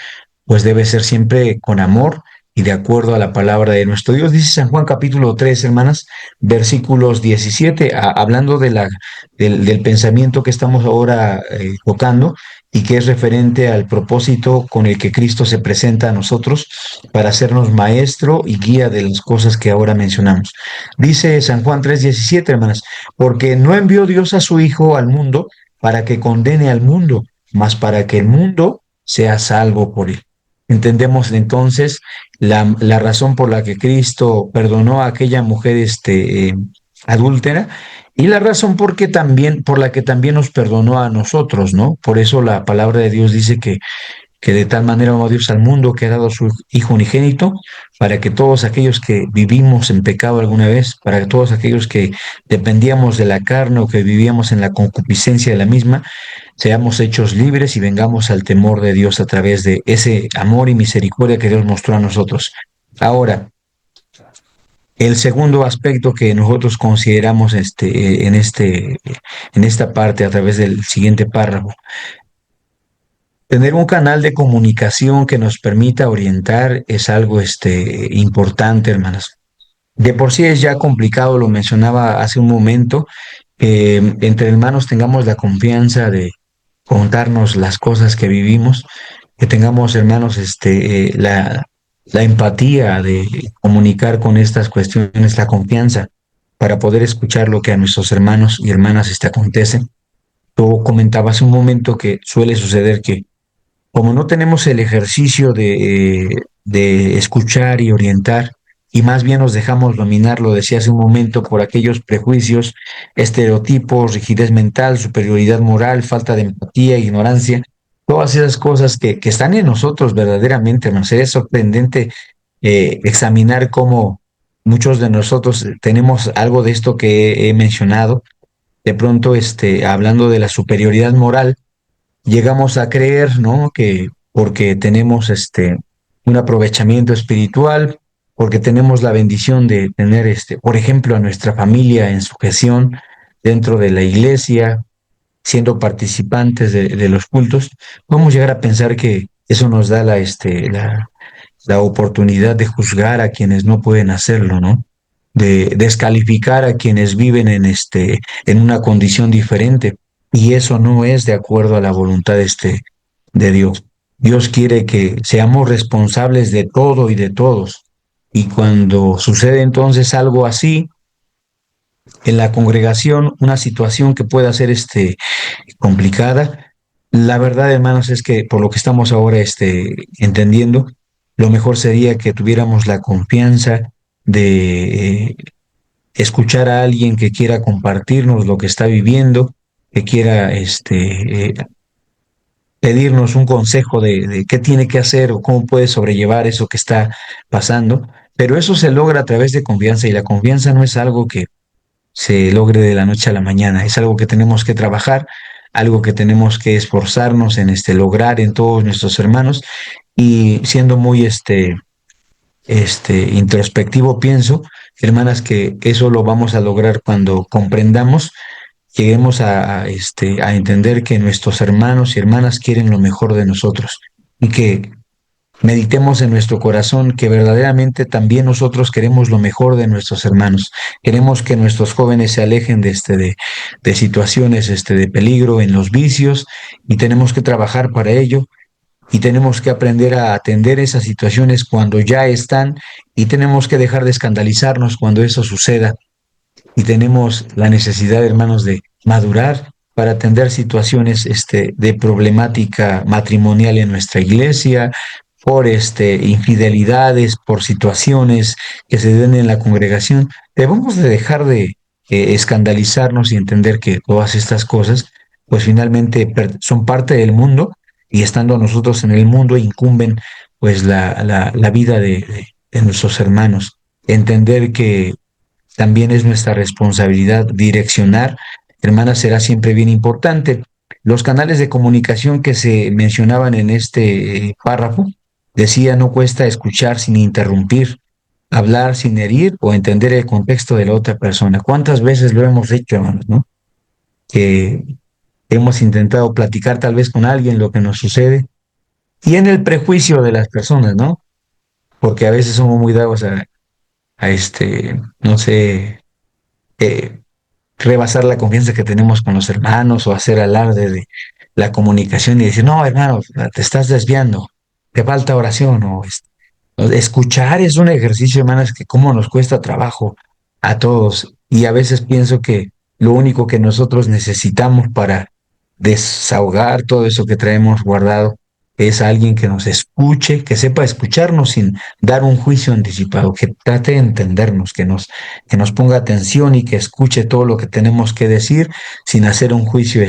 pues debe ser siempre con amor y de acuerdo a la palabra de nuestro Dios. Dice San Juan capítulo 3, hermanas, versículos 17, hablando del pensamiento que estamos ahora tocando y que es referente al propósito con el que Cristo se presenta a nosotros para hacernos maestro y guía de las cosas que ahora mencionamos. Dice San Juan 3:17, hermanas, porque no envió Dios a su Hijo al mundo para que condene al mundo, mas para que el mundo sea salvo por él. Entendemos entonces la razón por la que Cristo perdonó a aquella mujer adúltera y la razón por la que también nos perdonó a nosotros, ¿no? Por eso la palabra de Dios dice que de tal manera amó Dios al mundo que ha dado a su Hijo unigénito, para que todos aquellos que vivimos en pecado alguna vez, para que todos aquellos que dependíamos de la carne o que vivíamos en la concupiscencia de la misma, seamos hechos libres y vengamos al temor de Dios a través de ese amor y misericordia que Dios mostró a nosotros. Ahora, el segundo aspecto que nosotros consideramos en esta parte a través del siguiente párrafo, tener un canal de comunicación que nos permita orientar es algo importante, hermanas. De por sí es ya complicado, lo mencionaba hace un momento, que entre hermanos tengamos la confianza de contarnos las cosas que vivimos, que tengamos, hermanos, la empatía de comunicar con estas cuestiones, la confianza para poder escuchar lo que a nuestros hermanos y hermanas acontece. Tú comentabas hace un momento que suele suceder que como no tenemos el ejercicio de escuchar y orientar, y más bien nos dejamos dominar, lo decía hace un momento, por aquellos prejuicios, estereotipos, rigidez mental, superioridad moral, falta de empatía, ignorancia, todas esas cosas que están en nosotros verdaderamente, hermanos. Sería sorprendente examinar cómo muchos de nosotros tenemos algo de esto que he mencionado. De pronto, hablando de la superioridad moral, llegamos a creer, ¿no? Que porque tenemos un aprovechamiento espiritual, porque tenemos la bendición de tener, por ejemplo, a nuestra familia en sujeción dentro de la iglesia, siendo participantes de los cultos, podemos llegar a pensar que eso nos da la oportunidad de juzgar a quienes no pueden hacerlo, ¿no? De descalificar a quienes viven en una condición diferente. Y eso no es de acuerdo a la voluntad de Dios. Dios quiere que seamos responsables de todo y de todos. Y cuando sucede entonces algo así, en la congregación, una situación que pueda ser complicada, la verdad, hermanos, es que por lo que estamos ahora entendiendo, lo mejor sería que tuviéramos la confianza de escuchar a alguien que quiera compartirnos lo que está viviendo, que quiera pedirnos un consejo de qué tiene que hacer o cómo puede sobrellevar eso que está pasando. Pero eso se logra a través de confianza y la confianza no es algo que se logre de la noche a la mañana, es algo que tenemos que trabajar, algo que tenemos que esforzarnos en lograr en todos nuestros hermanos y siendo muy introspectivo, pienso, hermanas, que eso lo vamos a lograr cuando comprendamos, lleguemos a entender que nuestros hermanos y hermanas quieren lo mejor de nosotros y que meditemos en nuestro corazón que verdaderamente también nosotros queremos lo mejor de nuestros hermanos. Queremos que nuestros jóvenes se alejen de situaciones de peligro en los vicios y tenemos que trabajar para ello y tenemos que aprender a atender esas situaciones cuando ya están y tenemos que dejar de escandalizarnos cuando eso suceda y tenemos la necesidad, hermanos, de madurar para atender situaciones de problemática matrimonial en nuestra iglesia, por infidelidades, por situaciones que se den en la congregación. Debemos de dejar de escandalizarnos y entender que todas estas cosas, pues finalmente son parte del mundo y estando nosotros en el mundo incumben pues la vida de nuestros hermanos. Entender que también es nuestra responsabilidad direccionar, hermanas, será siempre bien importante. Los canales de comunicación que se mencionaban en este párrafo, decía, no cuesta escuchar sin interrumpir, hablar sin herir o entender el contexto de la otra persona. ¿Cuántas veces lo hemos hecho, hermanos, no? Que hemos intentado platicar tal vez con alguien lo que nos sucede y en el prejuicio de las personas, ¿no? Porque a veces somos muy dados a no sé, eh, rebasar la confianza que tenemos con los hermanos o hacer alarde de la comunicación y decir, no, hermano, te estás desviando, te falta oración o escuchar es un ejercicio, hermanas, que cómo nos cuesta trabajo a todos y a veces pienso que lo único que nosotros necesitamos para desahogar todo eso que traemos guardado es alguien que nos escuche, que sepa escucharnos sin dar un juicio anticipado, que trate de entendernos, que nos ponga atención y que escuche todo lo que tenemos que decir sin hacer un juicio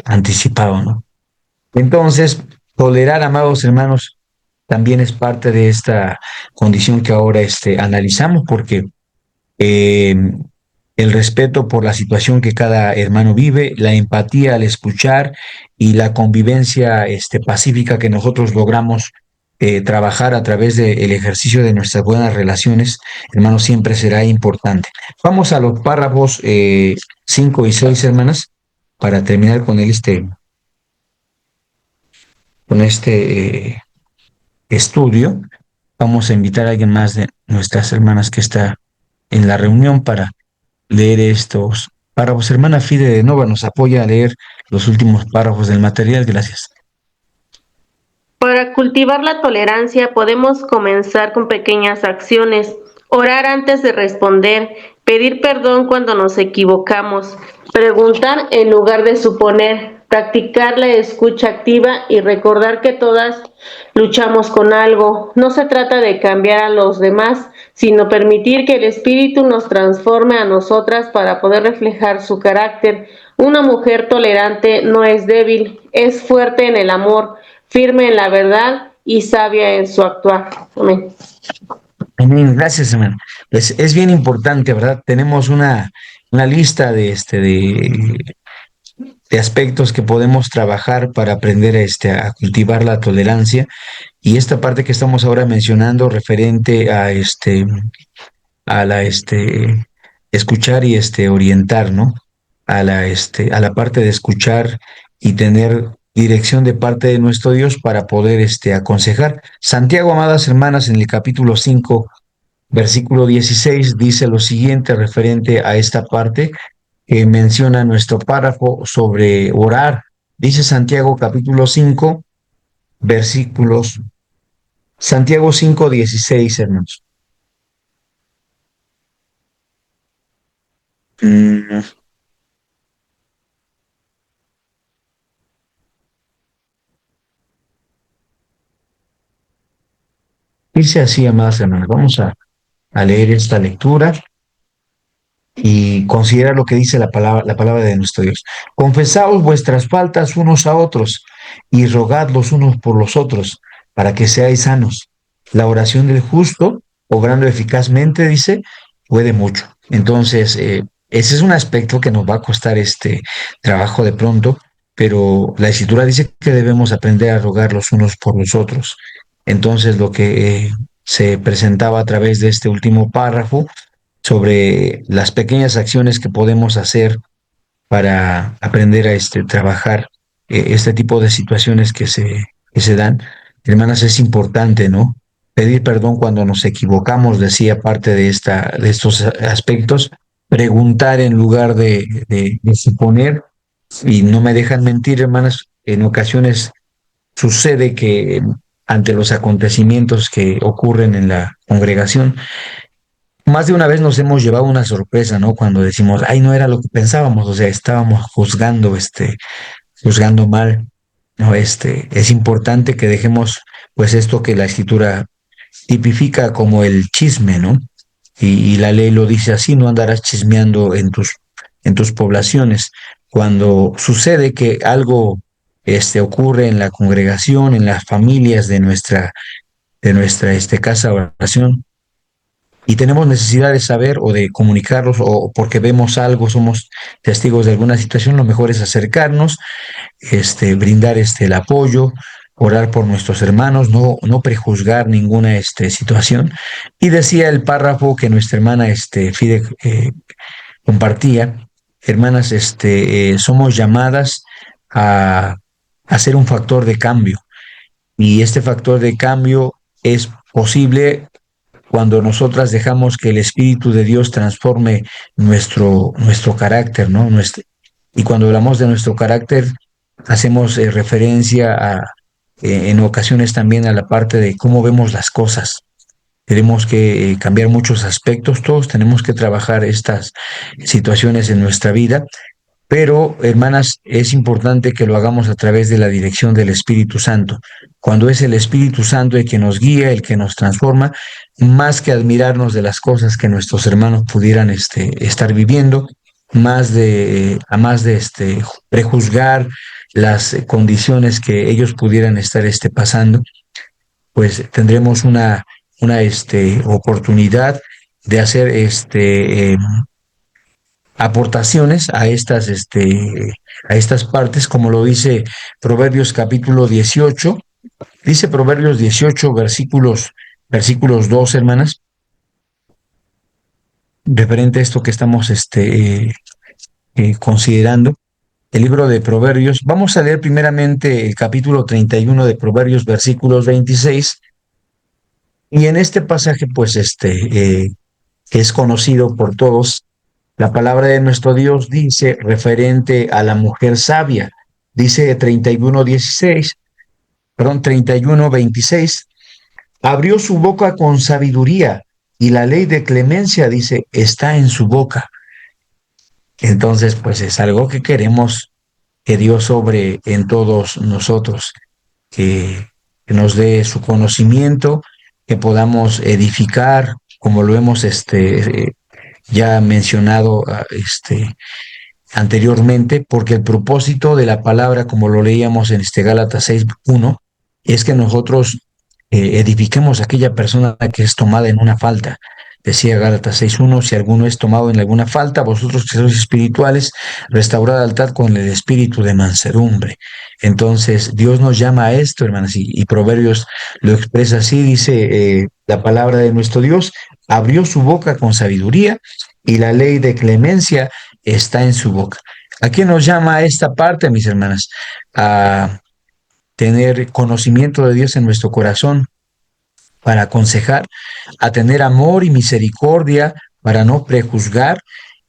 anticipado, ¿no? Entonces, tolerar, amados hermanos, también es parte de esta condición que ahora analizamos, porque eh, el respeto por la situación que cada hermano vive, la empatía al escuchar y la convivencia pacífica que nosotros logramos trabajar a través del ejercicio de nuestras buenas relaciones, hermanos, siempre será importante. Vamos a los párrafos 5 y 6, hermanas, para terminar con con este estudio. Vamos a invitar a alguien más de nuestras hermanas que está en la reunión para leer estos párrafos. Hermana Fide de Nova nos apoya a leer los últimos párrafos del material. Gracias. Para cultivar la tolerancia podemos comenzar con pequeñas acciones, orar antes de responder, pedir perdón cuando nos equivocamos, preguntar en lugar de suponer, practicar la escucha activa y recordar que todas luchamos con algo. No se trata de cambiar a los demás, sino permitir que el Espíritu nos transforme a nosotras para poder reflejar su carácter. Una mujer tolerante no es débil, es fuerte en el amor, firme en la verdad y sabia en su actuar. Amén. Amén. Gracias, hermano. Pues es bien importante, ¿verdad? Tenemos una lista de aspectos que podemos trabajar para aprender a cultivar la tolerancia. Y esta parte que estamos ahora mencionando referente a la escuchar y orientar, ¿no? A la parte de escuchar y tener dirección de parte de nuestro Dios para poder aconsejar. Santiago, amadas hermanas, en el capítulo 5 versículo 16 dice lo siguiente referente a esta parte que menciona nuestro párrafo sobre orar. Dice Santiago capítulo 5 versículos, Santiago 5:16, hermanos. Mm, Dice así, amadas hermanas, vamos a leer esta lectura y considerar lo que dice la palabra de nuestro Dios. Confesaos vuestras faltas unos a otros y rogad los unos por los otros para que seáis sanos. La oración del justo, obrando eficazmente, dice, puede mucho. Entonces, ese es un aspecto que nos va a costar este trabajo de pronto, pero la Escritura dice que debemos aprender a rogar los unos por los otros. Entonces, lo que se presentaba a través de este último párrafo sobre las pequeñas acciones que podemos hacer para aprender a trabajar este tipo de situaciones que se dan. Hermanas, es importante, ¿no? Pedir perdón cuando nos equivocamos, decía parte de estos aspectos, preguntar en lugar de suponer, y no me dejan mentir, hermanas, en ocasiones sucede que ante los acontecimientos que ocurren en la congregación, más de una vez nos hemos llevado una sorpresa, ¿no? Cuando decimos, ay, no era lo que pensábamos, o sea, estábamos juzgando, juzgando mal, ¿no? Es importante que dejemos, pues, esto que la escritura tipifica como el chisme, ¿no? Y la ley lo dice así, no andarás chismeando en tus poblaciones. Cuando sucede que algo, ocurre en la congregación, en las familias de nuestra casa de oración, y tenemos necesidad de saber o de comunicarlos o porque vemos algo, somos testigos de alguna situación, lo mejor es acercarnos, brindar el apoyo, orar por nuestros hermanos, no prejuzgar ninguna situación. Y decía el párrafo que nuestra hermana Fide compartía, hermanas, somos llamadas a ser un factor de cambio, y este factor de cambio es posible cuando nosotras dejamos que el Espíritu de Dios transforme nuestro carácter, ¿no? Y cuando hablamos de nuestro carácter, hacemos referencia en ocasiones también a la parte de cómo vemos las cosas. Tenemos que cambiar muchos aspectos, todos tenemos que trabajar estas situaciones en nuestra vida, pero, hermanas, es importante que lo hagamos a través de la dirección del Espíritu Santo. Cuando es el Espíritu Santo el que nos guía, el que nos transforma, más que admirarnos de las cosas que nuestros hermanos pudieran estar viviendo, más de prejuzgar las condiciones que ellos pudieran estar pasando, pues tendremos una oportunidad de hacer aportaciones a estas partes, como lo dice Proverbios capítulo 18. Dice Proverbios 18, versículos 2, hermanas, referente a esto que estamos considerando. El libro de Proverbios, vamos a leer primeramente el capítulo 31 de Proverbios, versículos 26, y en este pasaje, pues, que es conocido por todos, la palabra de nuestro Dios dice referente a la mujer sabia, dice 31:16, perdón, 31:26, abrió su boca con sabiduría y la ley de clemencia, dice, está en su boca. Entonces, pues es algo que queremos que Dios obre en todos nosotros, que nos dé su conocimiento, que podamos edificar como lo hemos ya mencionado anteriormente, porque el propósito de la palabra, como lo leíamos en Gálatas 6:1, es que nosotros edifiquemos a aquella persona que es tomada en una falta. Decía Gálatas 6:1, si alguno es tomado en alguna falta, vosotros que sois espirituales, restaurad al tal con el espíritu de mansedumbre. Entonces, Dios nos llama a esto, hermanas, y Proverbios lo expresa así, dice la palabra de nuestro Dios, abrió su boca con sabiduría y la ley de clemencia está en su boca. ¿A qué nos llama esta parte, mis hermanas? A tener conocimiento de Dios en nuestro corazón para aconsejar, a tener amor y misericordia para no prejuzgar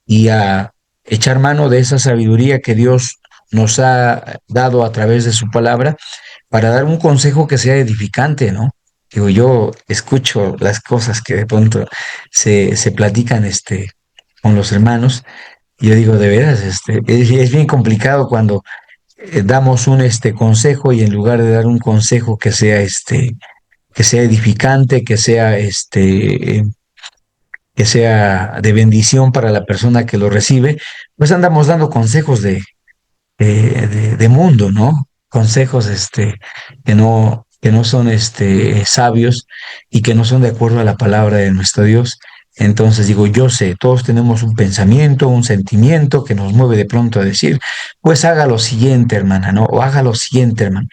y a echar mano de esa sabiduría que Dios nos ha dado a través de su palabra para dar un consejo que sea edificante, ¿no? Digo, yo escucho las cosas que de pronto se platican con los hermanos. Yo digo, de veras, es bien complicado cuando damos un consejo y en lugar de dar un consejo que sea edificante, que sea de bendición para la persona que lo recibe, pues andamos dando consejos de mundo, ¿no? Consejos que no son sabios y que no son de acuerdo a la palabra de nuestro Dios. Entonces digo, yo sé, todos tenemos un pensamiento, un sentimiento que nos mueve de pronto a decir, pues haga lo siguiente, hermana, ¿no? O haga lo siguiente, hermano.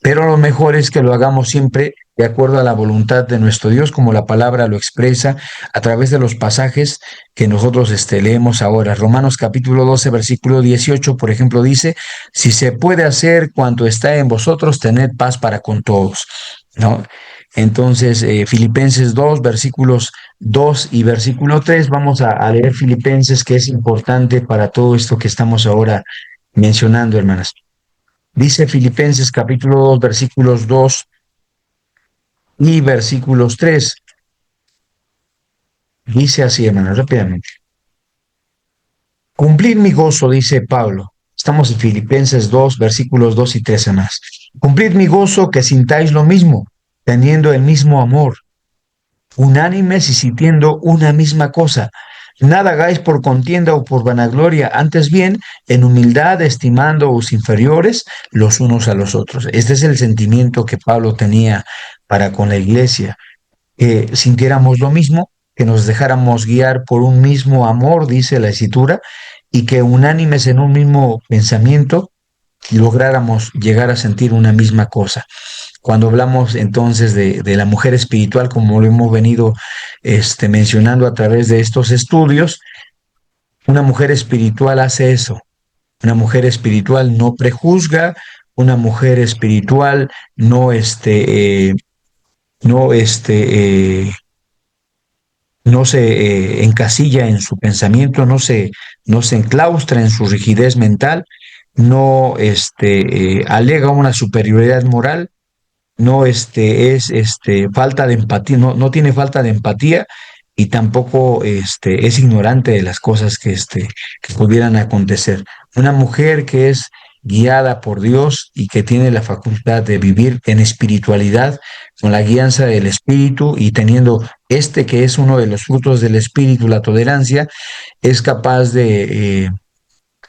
Pero lo mejor es que lo hagamos siempre de acuerdo a la voluntad de nuestro Dios, como la palabra lo expresa a través de los pasajes que nosotros leemos ahora. Romanos capítulo 12, versículo 18, por ejemplo, dice, si se puede hacer cuanto está en vosotros, tened paz para con todos, ¿no? Entonces, Filipenses 2, versículos 2 y versículo 3, vamos a leer Filipenses, que es importante para todo esto que estamos ahora mencionando, hermanas. Dice Filipenses capítulo 2, versículos 2 y versículos 3. Dice así, hermanos, rápidamente. Cumplir mi gozo, dice Pablo. Estamos en Filipenses 2, versículos 2 y 3 más. Cumplid mi gozo, que sintáis lo mismo, teniendo el mismo amor, unánimes y sintiendo una misma cosa. Nada hagáis por contienda o por vanagloria, antes bien, en humildad, estimándoos inferiores los unos a los otros. Este es el sentimiento que Pablo tenía para con la iglesia, que sintiéramos lo mismo, que nos dejáramos guiar por un mismo amor, dice la Escritura, y que unánimes en un mismo pensamiento lográramos llegar a sentir una misma cosa. Cuando hablamos entonces de la mujer espiritual, como lo hemos venido mencionando a través de estos estudios, una mujer espiritual hace eso. Una mujer espiritual no prejuzga, una mujer espiritual no se encasilla en su pensamiento, no se enclaustra en su rigidez mental, no alega una superioridad moral, no es falta de empatía, no tiene falta de empatía y tampoco es ignorante de las cosas que pudieran acontecer. Una mujer que es guiada por Dios y que tiene la facultad de vivir en espiritualidad, con la guianza del Espíritu y teniendo que es uno de los frutos del Espíritu, la tolerancia, es capaz de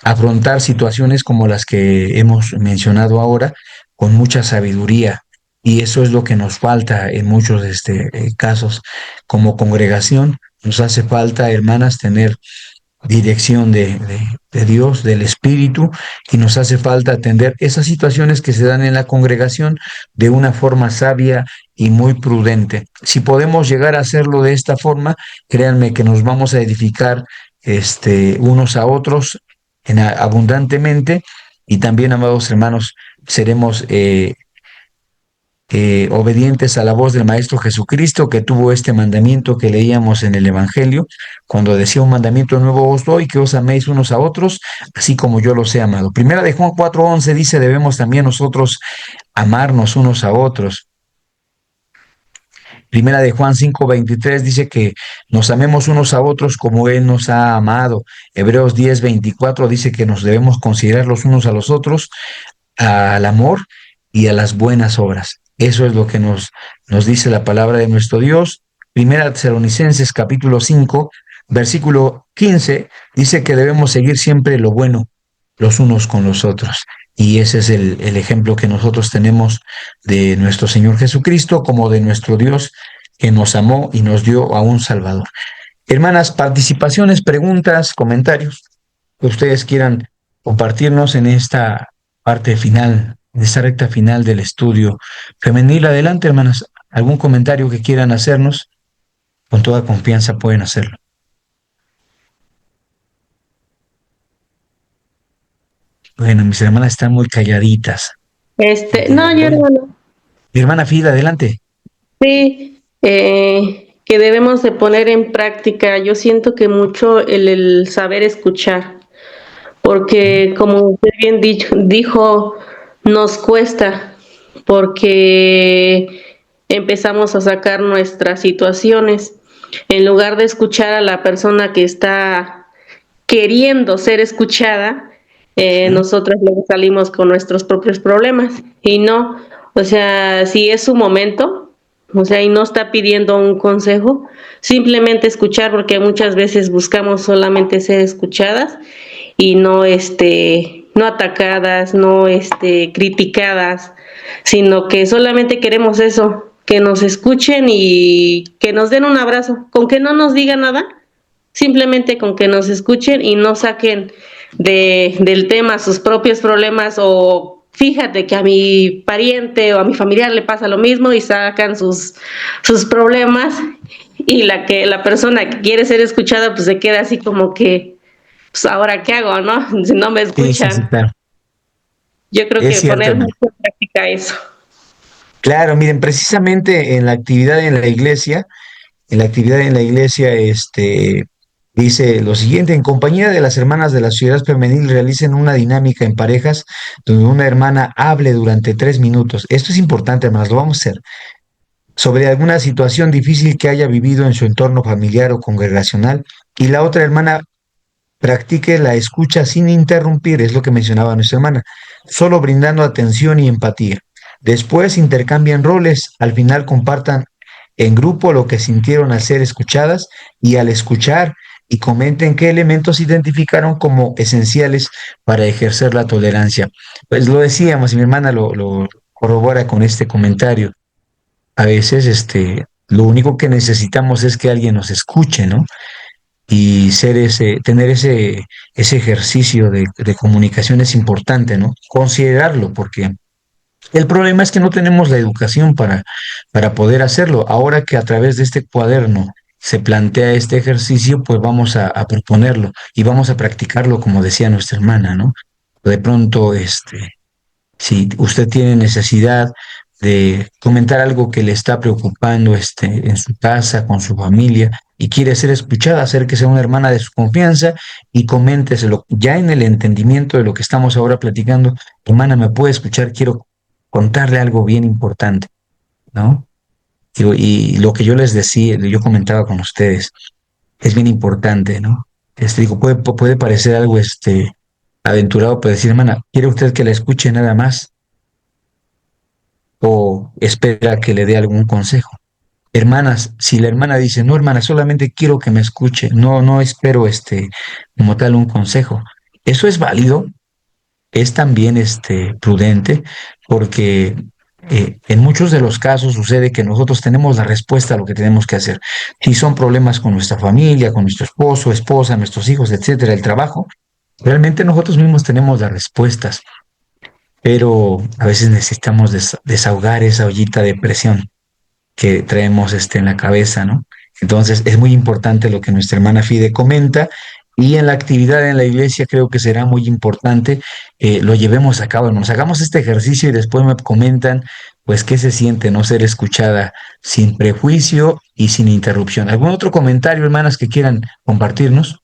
afrontar situaciones como las que hemos mencionado ahora con mucha sabiduría. Y eso es lo que nos falta en muchos casos como congregación. Nos hace falta, hermanas, tener dirección de Dios, del Espíritu, y nos hace falta atender esas situaciones que se dan en la congregación de una forma sabia y muy prudente. Si podemos llegar a hacerlo de esta forma, créanme que nos vamos a edificar unos a otros abundantemente, y también, amados hermanos, seremos obedientes a la voz del Maestro Jesucristo, que tuvo este mandamiento que leíamos en el Evangelio, cuando decía: un mandamiento nuevo os doy, que os améis unos a otros, así como yo los he amado. Primera de Juan 4:11 dice: debemos también nosotros amarnos unos a otros. Primera de Juan 5:23 dice que nos amemos unos a otros como Él nos ha amado. Hebreos 10:24 dice que nos debemos considerar los unos a los otros al amor y a las buenas obras. Eso es lo que nos dice la palabra de nuestro Dios. Primera Tesalonicenses capítulo 5, versículo 15, dice que debemos seguir siempre lo bueno los unos con los otros. Y ese es el ejemplo que nosotros tenemos de nuestro Señor Jesucristo como de nuestro Dios que nos amó y nos dio a un Salvador. Hermanas, participaciones, preguntas, comentarios que ustedes quieran compartirnos en esta parte final, en esta recta final del estudio femenil. Adelante, hermanas, algún comentario que quieran hacernos, con toda confianza pueden hacerlo. Bueno, mis hermanas están muy calladitas. No, yo Bueno, hermano, mi hermana Frida, adelante. sí, que debemos de poner en práctica. Yo siento que mucho el saber escuchar, porque como usted bien dijo, nos cuesta, porque empezamos a sacar nuestras situaciones. En lugar de escuchar a la persona que está queriendo ser escuchada, nosotros luego salimos con nuestros propios problemas. Y no, o sea, si es su momento, o sea, y no está pidiendo un consejo, simplemente escuchar, porque muchas veces buscamos solamente ser escuchadas y no no atacadas, no criticadas, sino que solamente queremos eso, que nos escuchen y que nos den un abrazo, con que no nos digan nada, simplemente con que nos escuchen y no saquen del tema sus propios problemas, o fíjate que a mi pariente o a mi familiar le pasa lo mismo y sacan sus problemas, y la persona que quiere ser escuchada pues se queda así como que, pues ahora qué hago, ¿no? Si no me Sí, sí, sí, escuchan. claro. Yo creo Es que cierto, poner hermano. mucho en práctica eso. Claro, miren, precisamente en la actividad en la actividad en la iglesia, dice lo siguiente: en compañía de las hermanas de la ciudad femenil realicen una dinámica en parejas donde una hermana hable durante 3 minutos. Esto es importante, hermanos, lo vamos a hacer. Sobre alguna situación difícil que haya vivido en su entorno familiar o congregacional, y la otra hermana practique la escucha sin interrumpir, es lo que mencionaba nuestra hermana, solo brindando atención y empatía. Después intercambian roles, al final compartan en grupo lo que sintieron al ser escuchadas y al escuchar, y comenten qué elementos identificaron como esenciales para ejercer la tolerancia. Pues lo decíamos, y mi hermana lo corrobora con este comentario. A veces, lo único que necesitamos es que alguien nos escuche, ¿no? Y tener ese ejercicio de comunicación es importante, ¿no? Considerarlo, porque el problema es que no tenemos la educación para poder hacerlo. Ahora que a través de este cuaderno se plantea este ejercicio, pues vamos a proponerlo y vamos a practicarlo, como decía nuestra hermana, ¿no? De pronto, si usted tiene necesidad de comentar algo que le está preocupando, en su casa, con su familia, y quiere ser escuchada, acérquese a una hermana de su confianza y coménteselo. Ya en el entendimiento de lo que estamos ahora platicando: hermana, ¿me puede escuchar? Quiero contarle algo bien importante, ¿no? Digo, y lo que yo les decía, yo comentaba con ustedes, es bien importante, ¿no? Digo, puede parecer algo, aventurado, pero decir: hermana, ¿quiere usted que la escuche nada más, o espera que le dé algún consejo? Hermanas, si la hermana dice: no, hermana, solamente quiero que me escuche, no espero, como tal, un consejo, eso es válido, es también, prudente, porque en muchos de los casos sucede que nosotros tenemos la respuesta a lo que tenemos que hacer. Si son problemas con nuestra familia, con nuestro esposo, esposa, nuestros hijos, etcétera, el trabajo, realmente nosotros mismos tenemos las respuestas, pero a veces necesitamos desahogar esa ollita de presión que traemos, en la cabeza, ¿no? Entonces es muy importante lo que nuestra hermana Fide comenta, y en la actividad en la iglesia creo que será muy importante, lo llevemos a cabo, nos hagamos este ejercicio y después me comentan pues qué se siente no ser escuchada sin prejuicio y sin interrupción. ¿Algún otro comentario, hermanas, que quieran compartirnos?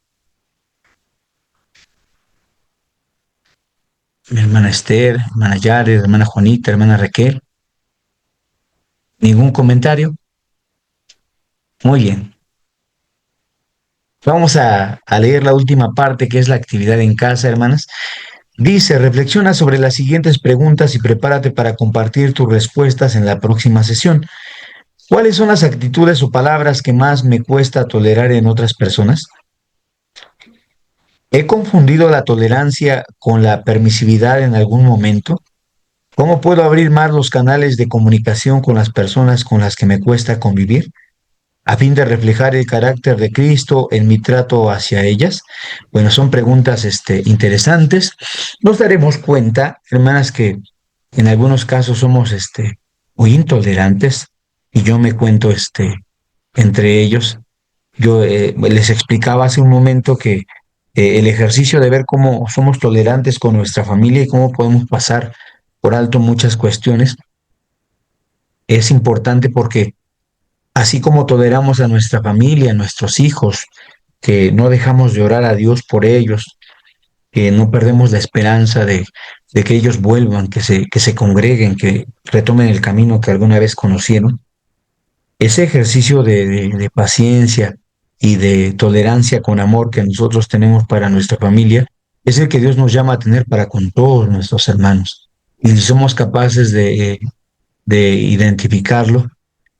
Mi hermana Esther, hermana Yared, hermana Juanita, hermana Raquel. ¿Ningún comentario? Muy bien. Vamos a leer la última parte, que es la actividad en casa, hermanas. Dice: reflexiona sobre las siguientes preguntas y prepárate para compartir tus respuestas en la próxima sesión. ¿Cuáles son las actitudes o palabras que más me cuesta tolerar en otras personas? ¿He confundido la tolerancia con la permisividad en algún momento? ¿Cómo puedo abrir más los canales de comunicación con las personas con las que me cuesta convivir, a fin de reflejar el carácter de Cristo en mi trato hacia ellas? Bueno, son preguntas interesantes. Nos daremos cuenta, hermanas, que en algunos casos somos muy intolerantes, y yo me cuento entre ellos. Yo les explicaba hace un momento que el ejercicio de ver cómo somos tolerantes con nuestra familia y cómo podemos pasar por alto muchas cuestiones es importante, porque así como toleramos a nuestra familia, a nuestros hijos, que no dejamos de orar a Dios por ellos, que no perdemos la esperanza de que ellos vuelvan, que se congreguen, que retomen el camino que alguna vez conocieron. Ese ejercicio de paciencia y de tolerancia con amor que nosotros tenemos para nuestra familia es el que Dios nos llama a tener para con todos nuestros hermanos. Y si somos capaces de identificarlo,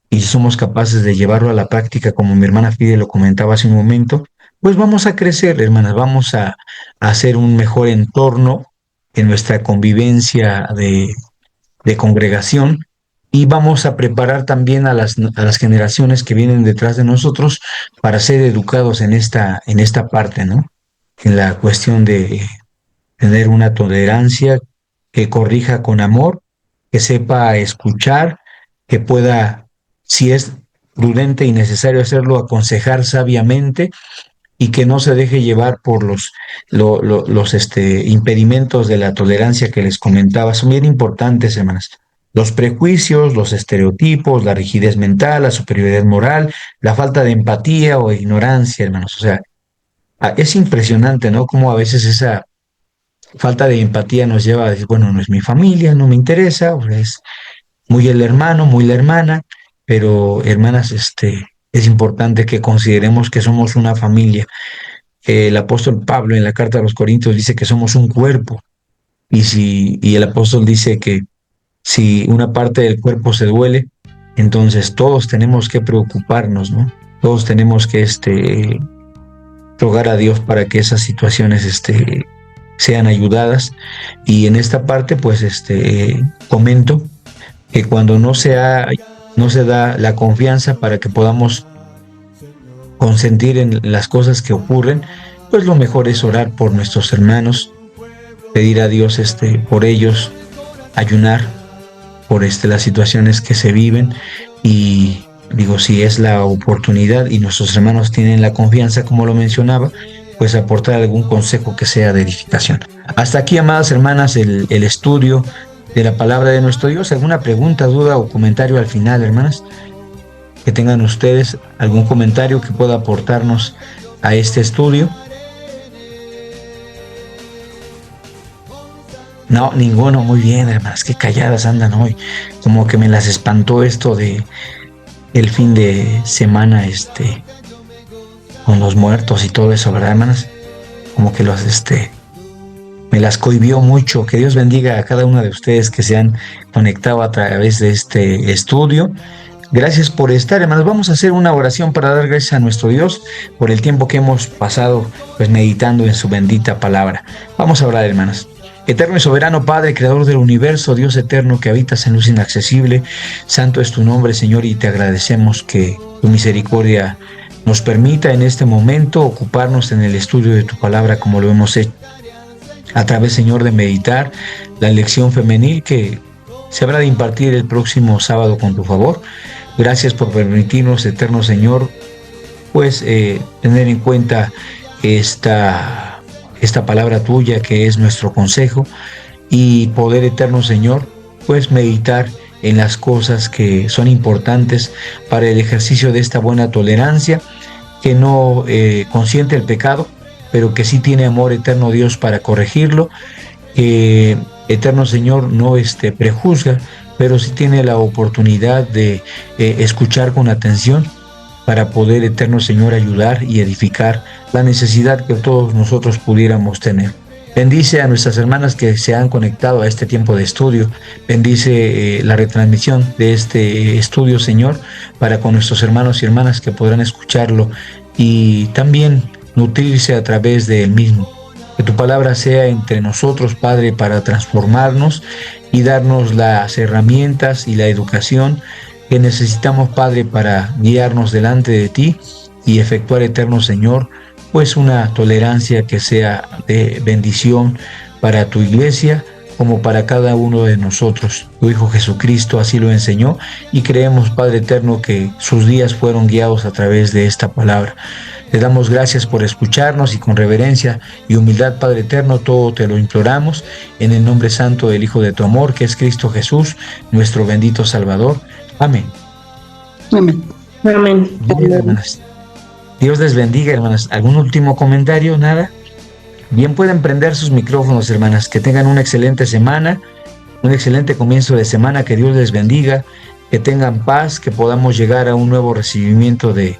y si somos capaces de llevarlo a la práctica, como mi hermana Fide lo comentaba hace un momento, pues vamos a crecer, hermanas, vamos a hacer un mejor entorno en nuestra convivencia de congregación, y vamos a preparar también a las generaciones que vienen detrás de nosotros para ser educados en esta parte, ¿no? En la cuestión de tener una tolerancia, que corrija con amor, que sepa escuchar, que pueda, si es prudente y necesario hacerlo, aconsejar sabiamente, y que no se deje llevar por los impedimentos de la tolerancia que les comentaba. Son bien importantes, hermanas. Los prejuicios, los estereotipos, la rigidez mental, la superioridad moral, la falta de empatía o ignorancia, hermanos. O sea, es impresionante, ¿no? Cómo a veces esa falta de empatía nos lleva a decir, bueno, no es mi familia, no me interesa, o sea, es muy el hermano, muy la hermana. Pero, hermanas, es importante que consideremos que somos una familia. El apóstol Pablo en la carta a los Corintios dice que somos un cuerpo, y el apóstol dice que si una parte del cuerpo se duele, entonces todos tenemos que preocuparnos, ¿no? Todos tenemos que rogar a Dios para que esas situaciones sean ayudadas. Y en esta parte, pues, comento que cuando no se da la confianza para que podamos consentir en las cosas que ocurren, pues lo mejor es orar por nuestros hermanos, pedir a Dios por ellos, ayunar por las situaciones que se viven. Y digo, si es la oportunidad y nuestros hermanos tienen la confianza, como lo mencionaba, pues aportar algún consejo que sea de edificación. Hasta aquí, amadas hermanas, el estudio de la palabra de nuestro Dios. ¿Alguna pregunta, duda o comentario al final, hermanas? Que tengan ustedes algún comentario que pueda aportarnos a este estudio. No, ninguno. Muy bien, hermanas, qué calladas andan hoy. Como que me las espantó esto de el fin de semana con los muertos y todo eso, ¿verdad, hermanas? Como que me las cohibió mucho. Que Dios bendiga a cada una de ustedes que se han conectado a través de este estudio. Gracias por estar, hermanos. Vamos a hacer una oración para dar gracias a nuestro Dios por el tiempo que hemos pasado, pues, meditando en su bendita palabra. Vamos a orar, hermanos. Eterno y soberano Padre, creador del universo, Dios eterno que habitas en luz inaccesible, santo es tu nombre, Señor, y te agradecemos que tu misericordia nos permita en este momento ocuparnos en el estudio de tu palabra, como lo hemos hecho a través, Señor, de meditar la lección femenil que se habrá de impartir el próximo sábado con tu favor. Gracias por permitirnos, eterno Señor, pues tener en cuenta esta palabra tuya, que es nuestro consejo, y poder, eterno Señor, pues meditar en las cosas que son importantes para el ejercicio de esta buena tolerancia, que no consiente el pecado, pero que sí tiene amor, eterno Dios, para corregirlo, que, eterno Señor, no prejuzga, pero sí tiene la oportunidad de escuchar con atención para poder, eterno Señor, ayudar y edificar la necesidad que todos nosotros pudiéramos tener. Bendice a nuestras hermanas que se han conectado a este tiempo de estudio. Bendice la retransmisión de este estudio, Señor, para con nuestros hermanos y hermanas que podrán escucharlo y también nutrirse a través de él mismo. Que tu palabra sea entre nosotros, Padre, para transformarnos y darnos las herramientas y la educación que necesitamos, Padre, para guiarnos delante de ti y efectuar, eterno Señor, pues una tolerancia que sea de bendición para tu iglesia como para cada uno de nosotros. Tu Hijo Jesucristo así lo enseñó y creemos, Padre eterno, que sus días fueron guiados a través de esta palabra. Te damos gracias por escucharnos y con reverencia y humildad, Padre eterno, todo te lo imploramos en el nombre santo del Hijo de tu amor, que es Cristo Jesús, nuestro bendito Salvador. Amén. Amén. Amén. Bien, hermanas. Dios les bendiga, hermanas. ¿Algún último comentario? ¿Nada? Bien, pueden prender sus micrófonos, hermanas. Que tengan una excelente semana, un excelente comienzo de semana. Que Dios les bendiga, que tengan paz, que podamos llegar a un nuevo recibimiento de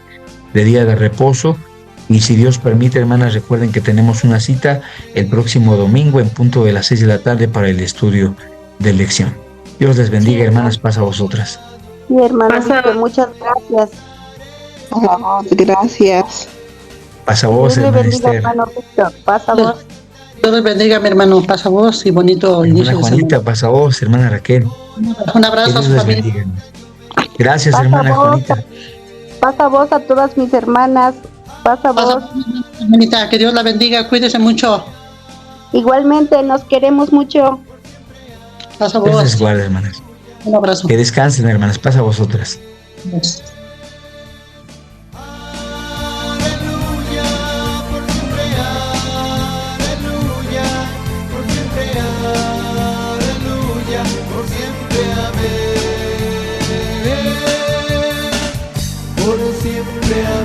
día de reposo. Y si Dios permite, hermanas, recuerden que tenemos una cita el próximo domingo en punto de las 6 de la tarde para el estudio de lección. Dios les bendiga, hermanas. Paz a vosotras. Sí, hermana, muchas gracias. Gracias. Pasa vos, Dios le hermana bendiga, Esther. hermano Víctor. Pasa vos. Dios les bendiga, mi hermano. Pasa vos y bonito inicio Hermana de Juanita, semana. pasa vos, hermana Raquel. Un Que abrazo a Dios su les familia. bendiga, hermanas. Gracias, Pasa hermana vos. Juanita. Pasa vos a todas mis hermanas. Pasa Pasa vos. vos, hermanita. Que Dios la bendiga. Cuídese mucho. Igualmente, nos queremos mucho. Pasa Dios les vos. guarde, hermanas. Un abrazo. Que descansen, hermanas. Pasa a vosotras. Gracias. Por siempre, amén.